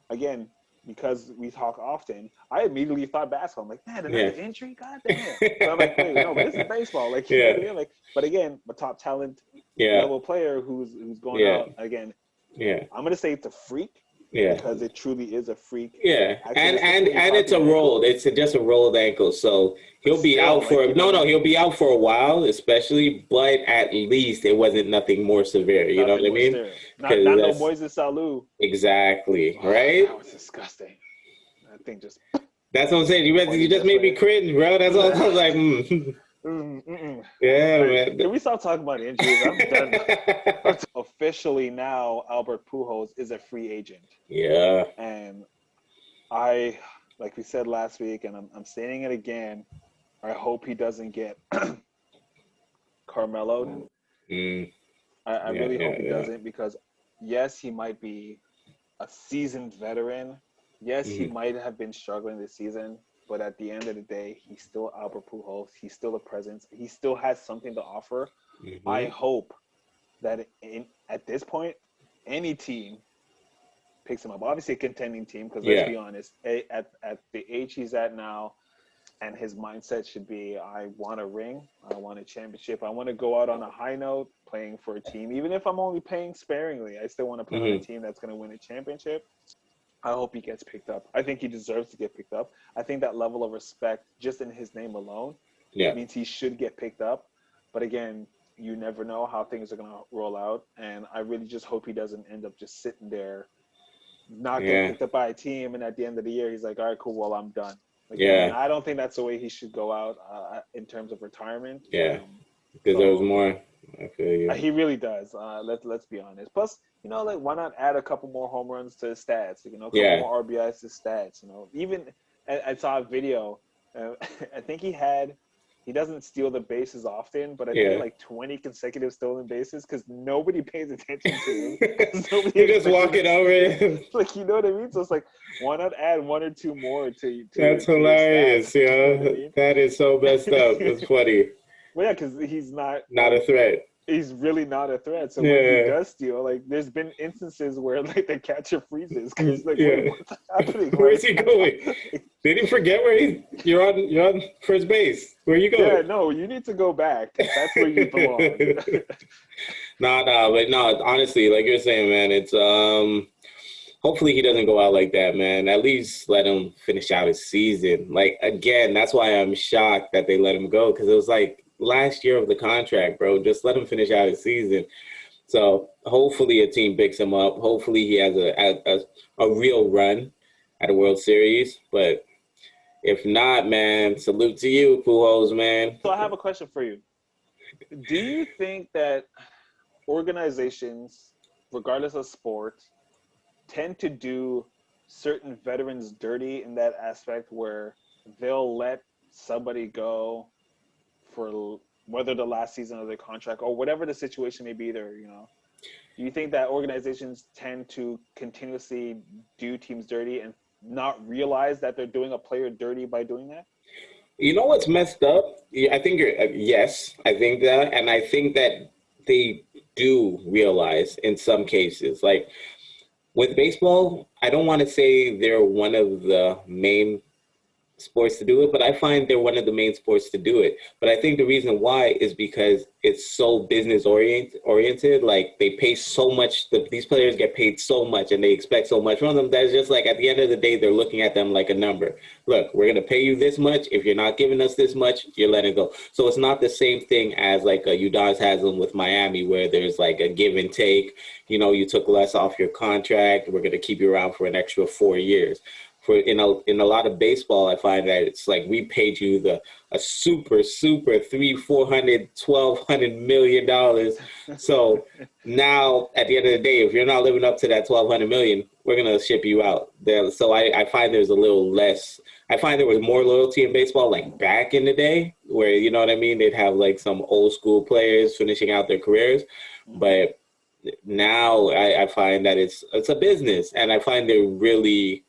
again, because we talk often, I immediately thought basketball. I'm like, man, another injury? God damn. But I'm like, wait, no, but this is baseball. Like, you know what I mean? Like, but again, a top talent level player who's going out again. Yeah. I'm gonna say it's a freak. Yeah. Because it truly is a freak. Yeah. And it's a roll. It's just a rolled ankle. So he'll be out for he'll be out for a while, especially, but at least it wasn't nothing more severe. You know what I mean? Not no Moises Alou. Exactly. Right? That was disgusting. That thing just. That's what I'm saying. You just made me cringe, bro. That's all. I was like, Yeah, man. Can we stop talking about injuries? I'm done. Officially now, Albert Pujols is a free agent. Yeah. And I, like we said last week, and I'm saying it again, I hope he doesn't get Carmelo'd. I really hope he doesn't, because yes, he might be a seasoned veteran. Yes, he might have been struggling this season, but at the end of the day, he's still Albert Pujols. He's still a presence. He still has something to offer. I hope that at this point, any team picks him up. Obviously, a contending team, because let's be honest, at the age he's at now, and his mindset should be, I want a ring, I want a championship, I want to go out on a high note playing for a team. Even if I'm only paying sparingly, I still want to play on a team that's going to win a championship. I hope he gets picked up. I think he deserves to get picked up. I think that level of respect, just in his name alone, means he should get picked up. But again, you never know how things are going to roll out. And I really just hope he doesn't end up just sitting there, not getting picked up by a team. And at the end of the year, he's like, all right, cool, well, I'm done. Like, I don't think that's the way he should go out in terms of retirement. Yeah, because there was more. I feel you. He really does. Let's be honest. Plus, like, why not add a couple more home runs to his stats? A couple more RBIs to stats. Even I saw a video. I think he doesn't steal the bases often, but I think like 20 consecutive stolen bases, because nobody pays attention to him. You're just walking over it. Like, you know what I mean? So it's like, why not add one or two more to That's hilarious, you know what I mean? That is so messed up. It's funny. Well, yeah, because he's not a threat. He's really not a threat. So when he does steal, like, there's been instances where, like, the catcher freezes because he's like, wait, what's happening? Where is he going? Did he forget where you're on first base? Where are you going? Yeah, no, you need to go back. That's where you belong. But honestly, like you're saying, man, it's hopefully he doesn't go out like that, man. At least let him finish out his season. Like, again, that's why I'm shocked that they let him go, because it was like last year of the contract, bro. Just let him finish out his season. So hopefully a team picks him up. Hopefully he has a real run at a World Series. But if not, man, salute to you, Pujols, man. So I have a question for you. Do you think that organizations, regardless of sport, tend to do certain veterans dirty in that aspect, where they'll let somebody go for whether the last season of their contract or whatever the situation may be there, Do you think that organizations tend to continuously do teams dirty and not realize that they're doing a player dirty by doing that? You know what's messed up? I think yes, I think that. And I think that they do realize in some cases. Like with baseball, I don't want to say they're one of the main sports to do it, but I find they're one of the main sports to do it. But I think the reason why is because it's so business oriented. Like, they pay so much, these players get paid so much and they expect so much from them. That's just like, at the end of the day, they're looking at them like a number. Look, we're going to pay you this much. If you're not giving us this much, you're letting go. So it's not the same thing as like a Udonis Haslem with Miami, where there's like a give and take. You took less off your contract. We're going to keep you around for an extra 4 years. In a lot of baseball, I find that it's like, we paid you a super $300, $400, $1,200 million. So now at the end of the day, if you're not living up to that $1,200 million, we're gonna ship you out. So I find there's a little less. I find there was more loyalty in baseball, like back in the day, where, you know what I mean, they'd have like some old school players finishing out their careers, but now I find that it's a business, and I find they're really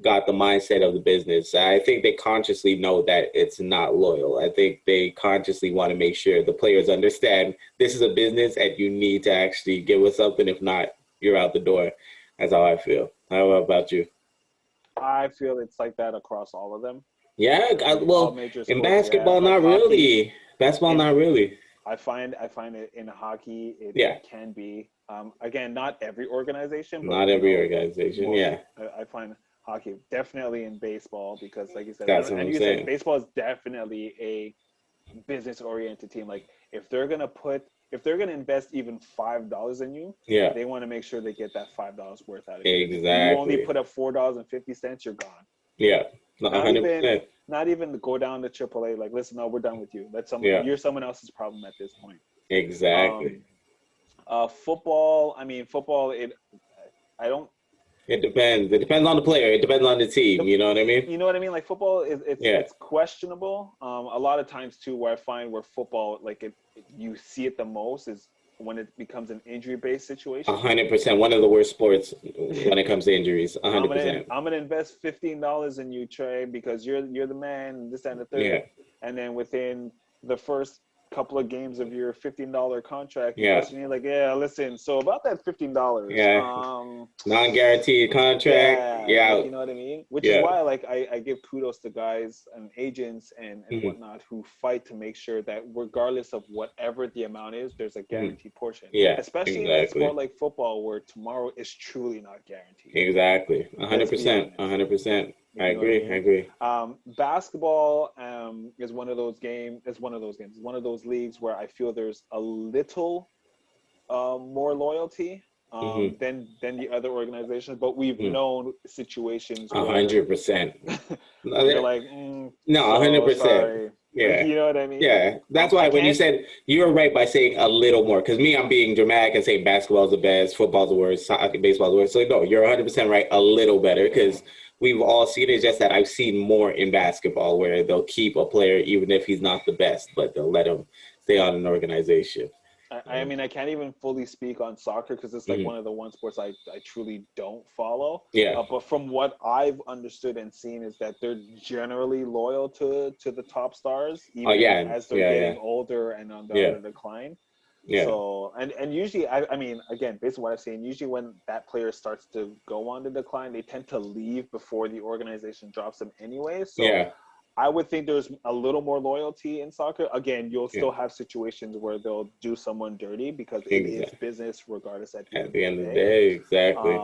got the mindset of the business. I think they consciously know that it's not loyal. I think they consciously want to make sure the players understand this is a business and you need to actually give us something. If not, you're out the door. That's how I feel. How about you? I feel it's like that across all of them. Yeah, All well, major in sports, yeah. basketball, Like not hockey, really. Basketball, in not really. I find it in hockey Yeah, it can be again not every organization, but not every organization. most Yeah, I find hockey definitely in baseball because like you said that's what and I'm you said saying. baseball is definitely a business oriented team. Like if they're gonna invest even $5 in you, Yeah, they want to make sure they get that $5 worth out of you. If you only exactly. put up $4.50, you're gone. Yeah, no, Not even 100%. not even to go down to AAA. Like, listen, no, we're done with you. Yeah, You're someone else's problem at this point. exactly. Um, football. I mean, football. I don't. It depends. It depends on the player. It depends on the team. The, You know what I mean? you know what I mean? Like football is Yeah. it's questionable. A lot of times too, where I find where football like you see it the most is when it becomes an injury based situation. 100%. One of the worst sports when it comes to injuries. 100%. I'm gonna invest $15 in you, Trey, because you're the man, and this and the Yeah. third. And then within the first couple of games of your $15 contract, you Yeah. question me like, yeah, listen, so about that $15, Yeah. Non-guaranteed contract. yeah, like Yeah. you know what I mean? Which is Yeah. why like I give kudos to guys and agents and Mhm. whatnot who fight to make sure that regardless of whatever the amount is, there's a Mhm. guaranteed portion. Yeah. Especially in a Exactly. sport like football where tomorrow is truly not guaranteed. Exactly. Let's be 100%. honest. 100%. I You know what I agree. I mean? agree. Basketball is one of those games. It's one of those games. It's one of those leagues where I feel there's a little more loyalty Hmm. than the other organizations. But we've known situations where 100%. where they're No, like, 100%. sorry, like Yeah. you know what I mean? Like Yeah, that's why I when you can't. said you were right by saying a little more, because me, I'm being dramatic and saying basketball's the best, football's the worst, soccer, baseball's the worst. So no, you're 100% right, a little better, because we've all seen it. Just that I've seen more in basketball where they'll keep a player even if he's not the best, but they'll let him stay on an organization. I mean, I can't even fully speak on soccer because it's like Mhm. one of the one sports I truly don't follow. Yeah. But from what I've understood and seen is that they're generally loyal to the top stars, Oh even yeah. as they're Yeah. getting Yeah. older and on Yeah. the decline. Yeah. So and usually I mean again based on what I've seen, usually when that player starts to go on the decline, they tend to leave before the organization drops them anyway. So Yeah. I would think there's a little more loyalty in soccer. Again, you'll Yeah. still have situations where they'll do someone dirty because it is Exactly. business regardless at the At end of the the end of the day. day, exactly.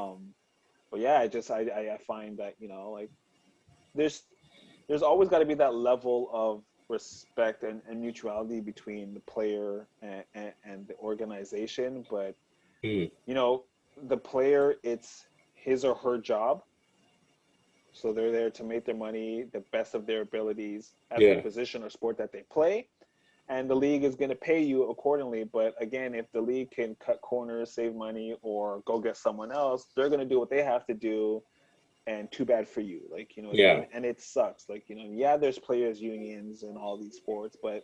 But yeah, I find that, you know, like there's there's always got to be that level of respect and mutuality between the player and the organization. But, Mm. you know, the player, it's his or her job. So they're there to make their money the best of their abilities at the Yeah. position or sport that they play. And the league is going to pay you accordingly. But again, if the league can cut corners, save money, or go get someone else, they're going to do what they have to do. And too bad for you. Like, you know what I Yeah. mean? And it sucks. Like, you know, yeah, there's players' unions in all these sports, but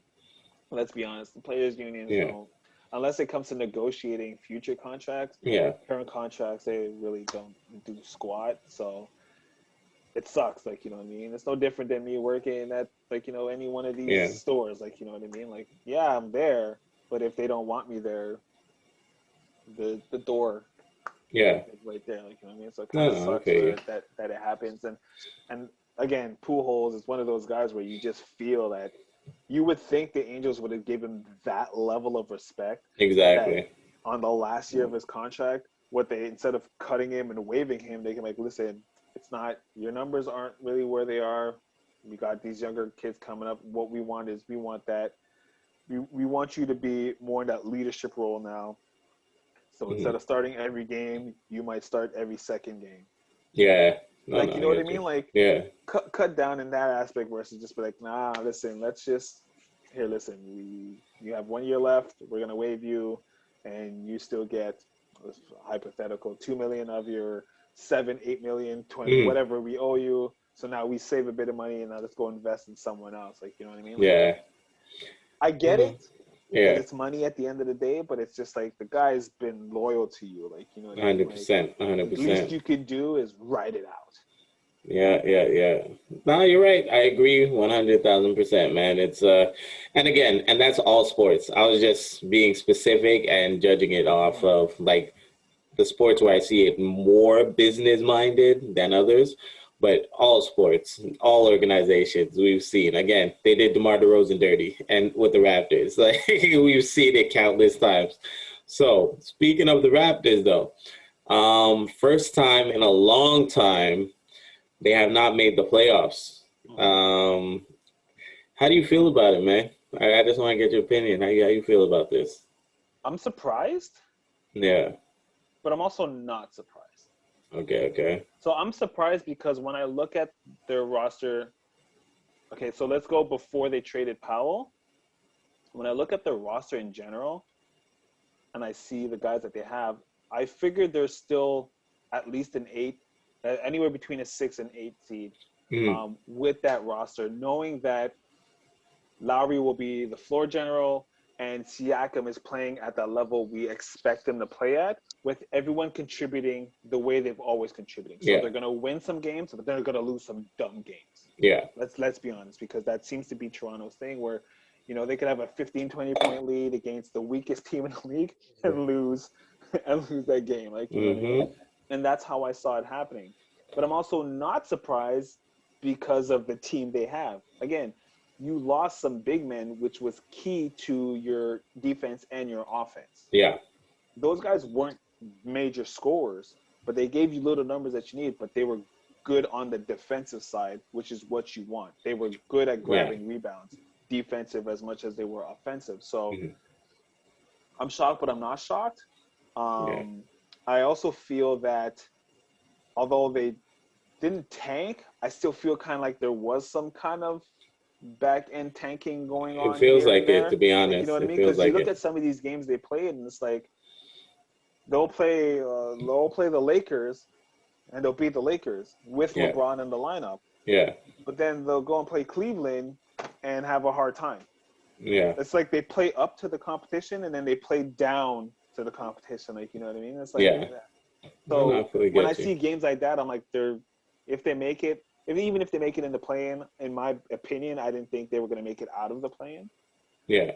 let's be honest, the players' unions Yeah. don't, unless it comes to negotiating future contracts, Yeah. current contracts, they really don't do squat. So, it sucks, like, you know what I mean? It's no different than me working at, like, you know, any one of these Yeah. stores, like, you know what I mean? Like, yeah, I'm there, but if they don't want me there, the door Yeah. is right there, like, you know what I mean? So it kind No, of no, sucks okay. where that it happens. And again, Pujols is one of those guys where you just feel that you would think the Angels would have given that level of respect that Exactly. on the last year of his contract, what they instead of cutting him and waiving him, they can like, listen, it's not your numbers aren't really where they are. We got these younger kids coming up. What we want is we want that we want you to be more in that leadership role now. So Hmm. instead of starting every game, you might start every second game. Yeah. No, Like no, you I know what I get you. mean? Like Yeah. cut down in that aspect versus just be like, nah, listen, let's just here, listen, you have 1 year left, we're gonna waive you and you still get hypothetical 2 million of your 7, 8 million, 20, Mm. whatever we owe you. So now we save a bit of money and now let's go invest in someone else. Like, you know what I mean? Like Yeah. I get Mm. it because Yeah. it's money at the end of the day, but it's just like the guy's been loyal to you. Like, you know what I mean? Like 100%. the least 100%. you could do is write it out. Yeah. No, you're right. I agree 100,000%, man. It's and again, and that's all sports. I was just being specific and judging it off of like the sports where I see it more business minded than others. But all sports, all organizations we've seen. Again, they did DeMar DeRozan dirty and with the Raptors. Like we've seen it countless times. So speaking of the Raptors though, first time in a long time they have not made the playoffs. Um, how do you feel about it, man? I just want to get your opinion. How you feel about this? I'm surprised, Yeah. but I'm also not surprised. Okay. So I'm surprised because when I look at their roster, okay, so let's go before they traded Powell. When I look at their roster in general and I see the guys that they have, I figured they're still at least an eight, anywhere between a 6 and 8 seed Mm, with that roster, knowing that Lowry will be the floor general and Siakam is playing at that level we expect them to play at, with everyone contributing the way they've always contributed. So yeah. they're going to win some games, but they're going to lose some dumb games. Yeah. Let's be honest, because that seems to be Toronto's thing where, they could have a 15, 20-point lead against the weakest team in the league and lose that game. Like, you know what I mean? Mm-hmm. And that's how I saw it happening. But I'm also not surprised because of the team they have. Again, you lost some big men, which was key to your defense and your offense. Yeah. Those guys weren't major scorers, but they gave you little numbers that you need, but they were good on the defensive side, which is what you want. They were good at grabbing rebounds, defensive as much as they were offensive. So Mm-hmm. I'm shocked, but I'm not shocked. Yeah. I also feel that although they didn't tank, I still feel kind of like there was some kind of back end tanking going It on feels here like and it, to there. be Like, you know honest. what I It mean? feels Because you like look it. at some of these games they played, and it's like they'll play the Lakers, and they'll beat the Lakers with Yeah. LeBron in the lineup. Yeah. But then they'll go and play Cleveland and have a hard time. Yeah. It's like they play up to the competition and then they play down to the competition. Like, you know what I mean? It's like, Yeah. No, I so fully when I get you. see games like that, I'm like, if they make it, even if they make it in the play-in, in my opinion, I didn't think they were going to make it out of the play-in. Yeah.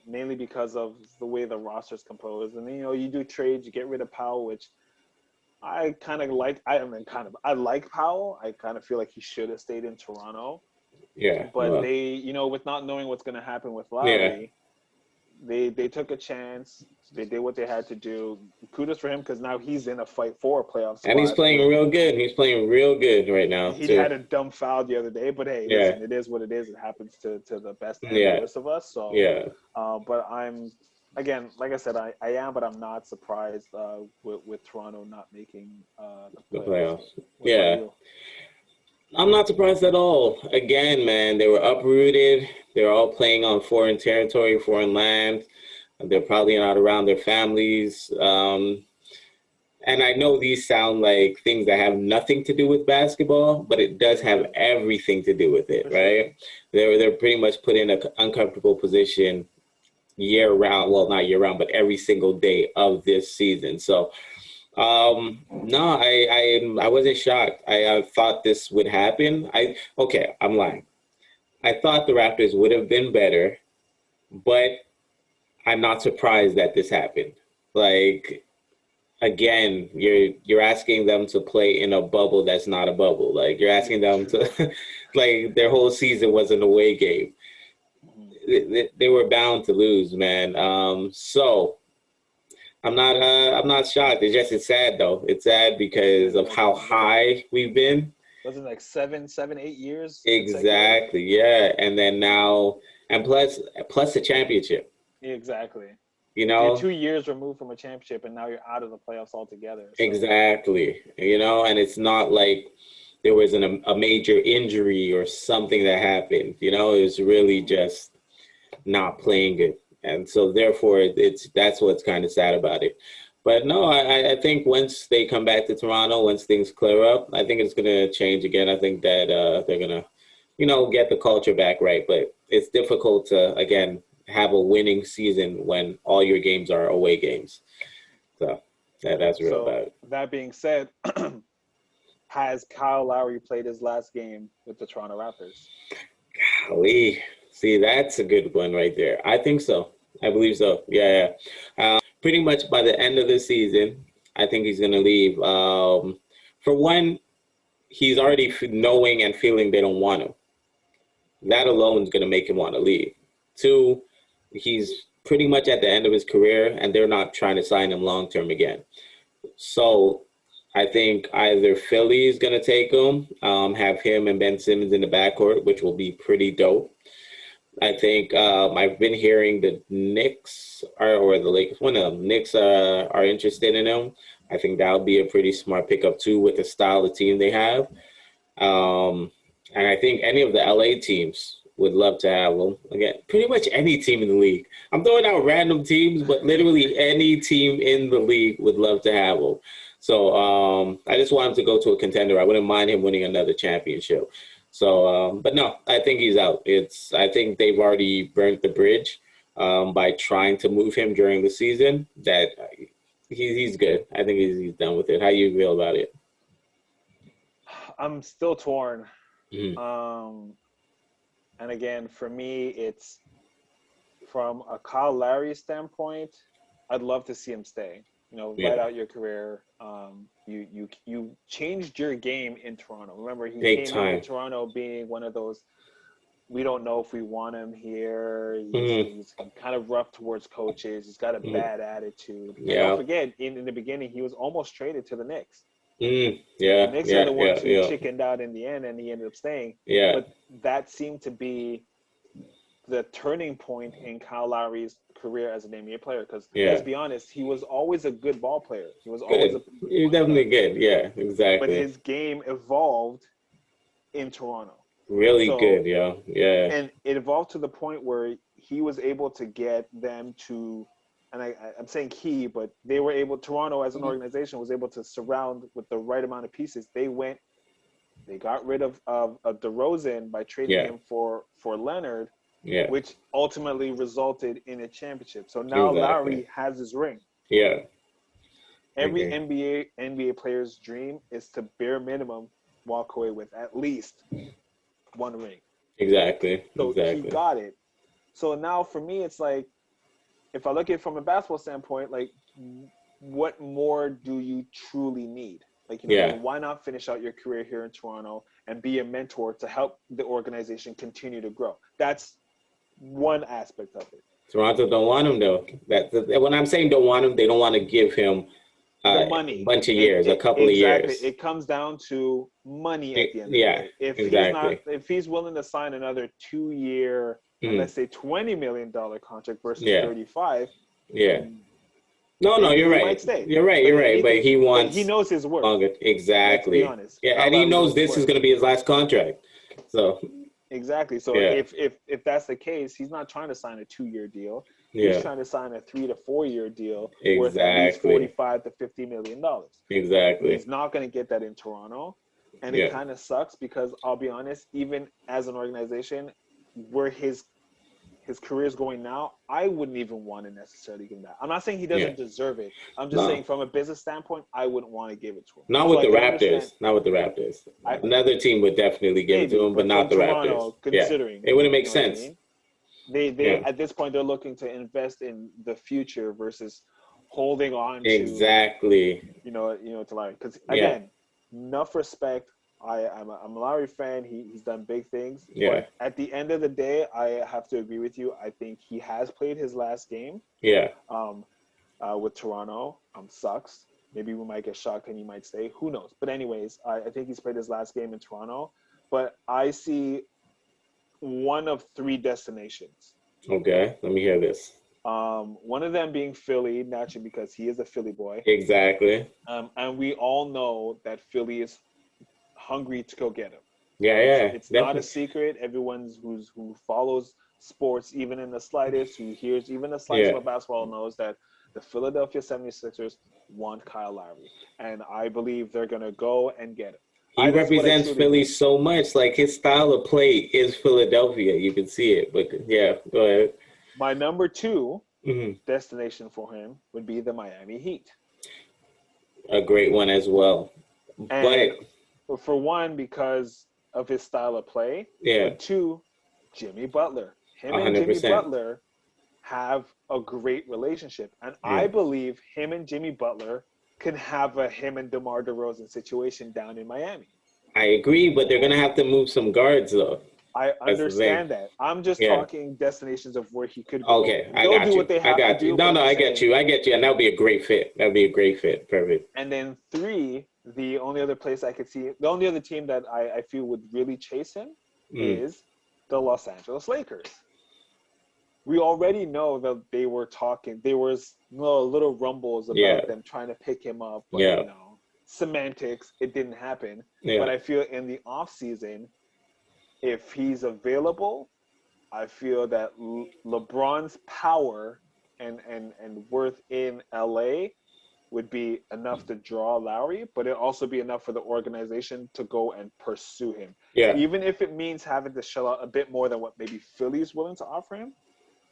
Mainly because of the way the roster's composed. And then, you do trades, you get rid of Powell, which I kind of like. I like Powell. I kind of feel like he should have stayed in Toronto. Yeah. But Well, they, with not knowing what's going to happen with yeah. Lowry, they took a chance. They did what they had to do. Kudos for him because now he's in a fight for a playoff And he's spot. playing real good. He's playing real good right now, He too. had a dumb foul the other day, but hey, Yeah. listen, it is what it is. It happens to the best and the Yeah. worst of us. So, Yeah. but I'm, again, like I said, I am, but I'm not surprised with Toronto not making the The playoffs. playoffs. What about Yeah. you? I'm not surprised at all. Again, man, they were uprooted. They're all playing on foreign territory, foreign land. They're probably not around their families. And I know these sound like things that have nothing to do with basketball, but it does have everything to do with it, For sure. right? They're pretty much put in an uncomfortable position year round. Well, not year round, but every single day of this season. So, no, I wasn't shocked. I thought this would happen. I'm lying. I thought the Raptors would have been better, but I'm not surprised that this happened. Like, again, you're asking them to play in a bubble that's not a bubble. Like you're asking them to like their whole season was an away game. They were bound to lose, man. So I'm not shocked. It's sad though. It's sad because of how high we've been. Wasn't it like 7, 7, 8 years consecutive? Exactly. Yeah. And then now and plus the championship. Exactly. You You're know? 2 years removed from a championship, and now you're out of the playoffs altogether. So. Exactly. And it's not like there was a major injury or something that happened. It was really just not playing good. And so therefore that's what's kind of sad about it. But no, I think once they come back to Toronto, once things clear up, I think it's gonna change again. I think that they're gonna, get the culture back right. But it's difficult to again have a winning season when all your games are away games. So that's real So bad. that being said, has Kyle Lowry played his last game with the Toronto Raptors? Golly. See, that's a good one right there. I think so. I believe so. Yeah. Pretty much by the end of the season, I think he's going to leave. For one, he's already knowing and feeling they don't want him. That alone is going to make him want to leave. Two, he's pretty much at the end of his career, and they're not trying to sign him long-term again. So I think either Philly is going to take him, have him and Ben Simmons in the backcourt, which will be pretty dope. I think I've been hearing the Knicks or the Lakers. One of them, Knicks are interested in him. I think that would be a pretty smart pickup too with the style of team they have. And I think any of the LA teams would love to have him. Again, pretty much any team in the league. I'm throwing out random teams, but literally any team in the league would love to have him. So I just want him to go to a contender. I wouldn't mind him winning another championship. So, but no, I think he's out. I think they've already burnt the bridge by trying to move him during the season. That he's good. I think he's done with it. How do you feel about it? I'm still torn. Mm-hmm. And again, for me, it's from a Kyle Lowry standpoint, I'd love to see him stay. Ride out your career. You changed your game in Toronto. Remember, he came into Toronto being one of those, we don't know if we want him here. He's kind of rough towards coaches. He's got a bad attitude. And don't forget, in the beginning, he was almost traded to the Knicks. The Knicks are the ones who chickened out in the end, and he ended up staying. But that seemed to be the turning point in Kyle Lowry's career as an NBA player. Because let's be honest, he was always a good ball player. He was always He's definitely good. Yeah, exactly. But his game evolved in Toronto. Really good, yeah. And it evolved to the point where he was able to get them to, and I'm saying he, but they were able, Toronto as an organization was able to surround with the right amount of pieces. They got rid of DeRozan by trading him for Leonard, which ultimately resulted in a championship. So now Lowry has his ring. Yeah. Every NBA player's dream is to bare minimum walk away with at least one ring. Exactly. So he got it. So now for me, it's like, if I look at it from a basketball standpoint, like, what more do you truly need? Like, why not finish out your career here in Toronto and be a mentor to help the organization continue to grow? That's one aspect of it. Toronto don't want him, though. When I'm saying don't want him, they don't want to give him the money, a bunch of years, a couple of years. It comes down to money at the end of the day. If he's willing to sign another 2-year, and let's say $20 million contract versus 35. No, you're right. You're right. But he wants. He knows his worth. Longer. Exactly. Let's be honest. Yeah, and he knows this is going to be his last contract. So. Exactly. So if that's the case, he's not trying to sign a 2-year deal. He's trying to sign a 3 to 4 year deal worth at least $45 to $50 million. Exactly. He's not going to get that in Toronto, and it kind of sucks because I'll be honest, even as an organization, where his career is going now, I wouldn't even want to necessarily give him that. I'm not saying he doesn't deserve it. I'm just saying from a business standpoint, I wouldn't want to give it to him. Not with the Raptors. Not with the Raptors. Another team would definitely give it to him, but not the Raptors. Considering it wouldn't make sense. What I mean? They at this point, they're looking to invest in the future versus holding on to to Lowry. Because again, enough respect. I'm a Lowry fan. He's done big things. But at the end of the day, I have to agree with you. I think he has played his last game. With Toronto, sucks. Maybe we might get shocked and he might stay. Who knows? But anyways, I think he's played his last game in Toronto. But I see one of 3 destinations. Okay, let me hear this. One of them being Philly, naturally, because he is a Philly boy. Exactly. And we all know that Philly is hungry to go get him. It's definitely not a secret. Everyone who follows sports, even in the slightest, who hears even the slightest about basketball, knows that the Philadelphia 76ers want Kyle Lowry. And I believe they're going to go and get him. He represents Philly so much. Like, his style of play is Philadelphia. You can see it. But, go ahead. My number 2 destination for him would be the Miami Heat. A great one as well. And For one, because of his style of play. Yeah. But two, Jimmy Butler. Him 100%. and Jimmy Butler have a great relationship. And I believe him and Jimmy Butler can have a him and DeMar DeRozan situation down in Miami. I agree, but they're going to have to move some guards, though. I understand that. I'm just talking destinations of where he could go. Okay, They'll do what they have to do. No, I get you. And that would be a great fit. That would be a great fit. Perfect. And then 3, the only other place I could see, the only other team that I feel would really chase him is the Los Angeles Lakers. We already know that they were talking. There was little rumbles about them trying to pick him up. But, you know, semantics, it didn't happen. Yeah. But I feel in the offseason, if he's available, I feel that LeBron's power and worth in LA would be enough to draw Lowry, but it'd also be enough for the organization to go and pursue him. Yeah. Even if it means having to shell out a bit more than what maybe Philly's willing to offer him.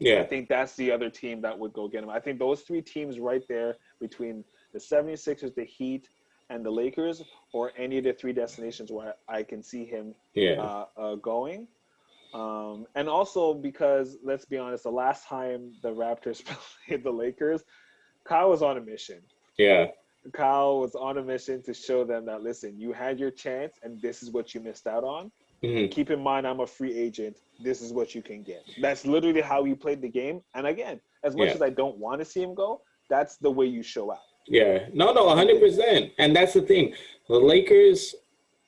Yeah. I think that's the other team that would go get him. I think those 3 teams right there between the 76ers, the Heat, and the Lakers, or any of the 3 destinations where I can see him going. And also because, let's be honest, the last time the Raptors played the Lakers, Kyle was on a mission. Yeah. Kyle was on a mission to show them that, listen, you had your chance and this is what you missed out on. Mm-hmm. Keep in mind, I'm a free agent. This is what you can get. That's literally how he played the game. And again, as much as I don't want to see him go, that's the way you show out. Yeah. No, 100%. And that's the thing. The Lakers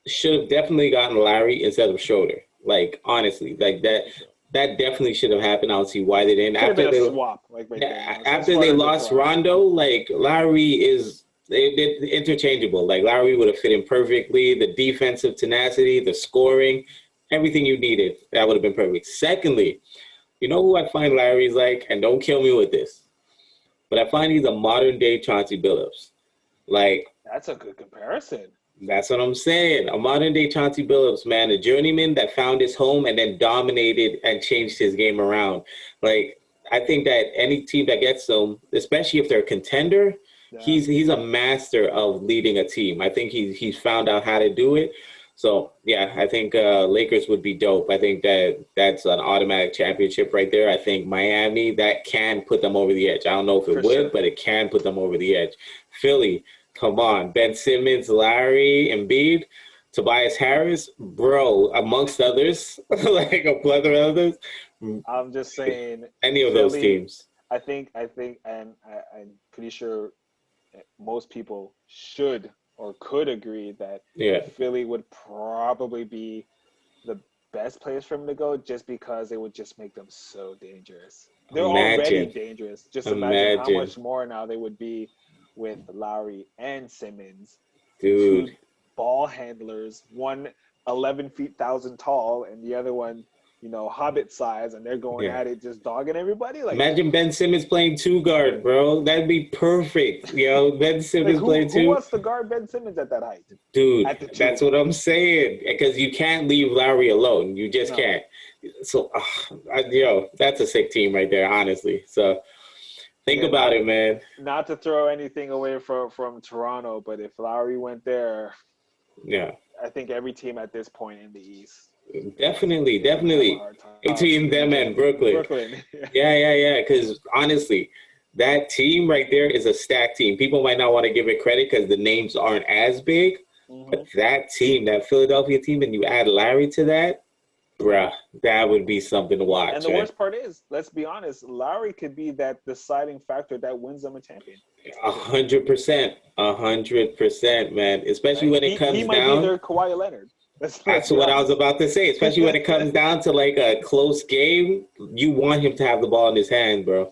should have definitely gotten Lowry instead of Schroeder. Like, honestly, like that definitely should have happened. I don't see why they didn't. After they swap, like right there. After they lost Rondo, like Lowry is they're interchangeable. Like Lowry would have fit in perfectly. The defensive tenacity, the scoring, everything you needed, that would have been perfect. Secondly, you know who I find Lowry's like, and don't kill me with this, but I find he's a modern day Chauncey Billups. Like, that's a good comparison. That's what I'm saying. A modern day Chauncey Billups, man, a journeyman that found his home and then dominated and changed his game around. Like, I think that any team that gets them, especially if they're a contender, he's a master of leading a team. I think he's found out how to do it. So, yeah, I think Lakers would be dope. I think that's an automatic championship right there. I think Miami, that can put them over the edge. I don't know if it would, but it can put them over the edge. Philly, come on. Ben Simmons, Lowry, Embiid, Tobias Harris, bro, amongst others, like a plethora of others. I'm just saying. Any of Philly, those teams. I think, and I'm pretty sure most people should or could agree that Philly would probably be the best place for him to go, just because it would just make them so dangerous. They're already dangerous. Just imagine how much more now they would be with Lowry and Simmons. Dude. 2 ball handlers, one 11 feet 1,000 tall and the other one, you know, Hobbit size, and they're going at it, just dogging everybody. Like, imagine Ben Simmons playing 2 guard, bro. That'd be perfect. You know, Ben Simmons playing 2. Who wants to guard Ben Simmons at that height? Dude, that's what I'm saying. Because you can't leave Lowry alone. You just can't. So, that's a sick team right there, honestly. So, think about it, man. Not to throw anything away from Toronto, but if Lowry went there, I think every team at this point in the East. Definitely. Between them and Brooklyn. Yeah. Because honestly, that team right there is a stacked team. People might not want to give it credit because the names aren't as big. Mm-hmm. But that team, that Philadelphia team, and you add Larry to that, bruh, that would be something to watch. And the worst part is, let's be honest, Lowry could be that deciding factor that wins them a champion. 100%, man. Especially when it comes down. He might be their Kawhi Leonard. That's what I was about to say. Especially when it comes down to like a close game, you want him to have the ball in his hand, bro.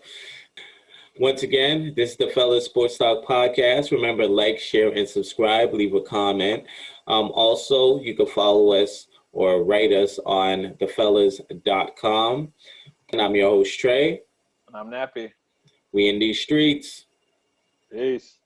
Once again, this is the Fellaz Sports Talk Podcast. Remember, like, share, and subscribe. Leave a comment. Also, you can follow us or write us on thefellaz.com. And I'm your host, Trey. And I'm Nappy. We in these streets. Peace.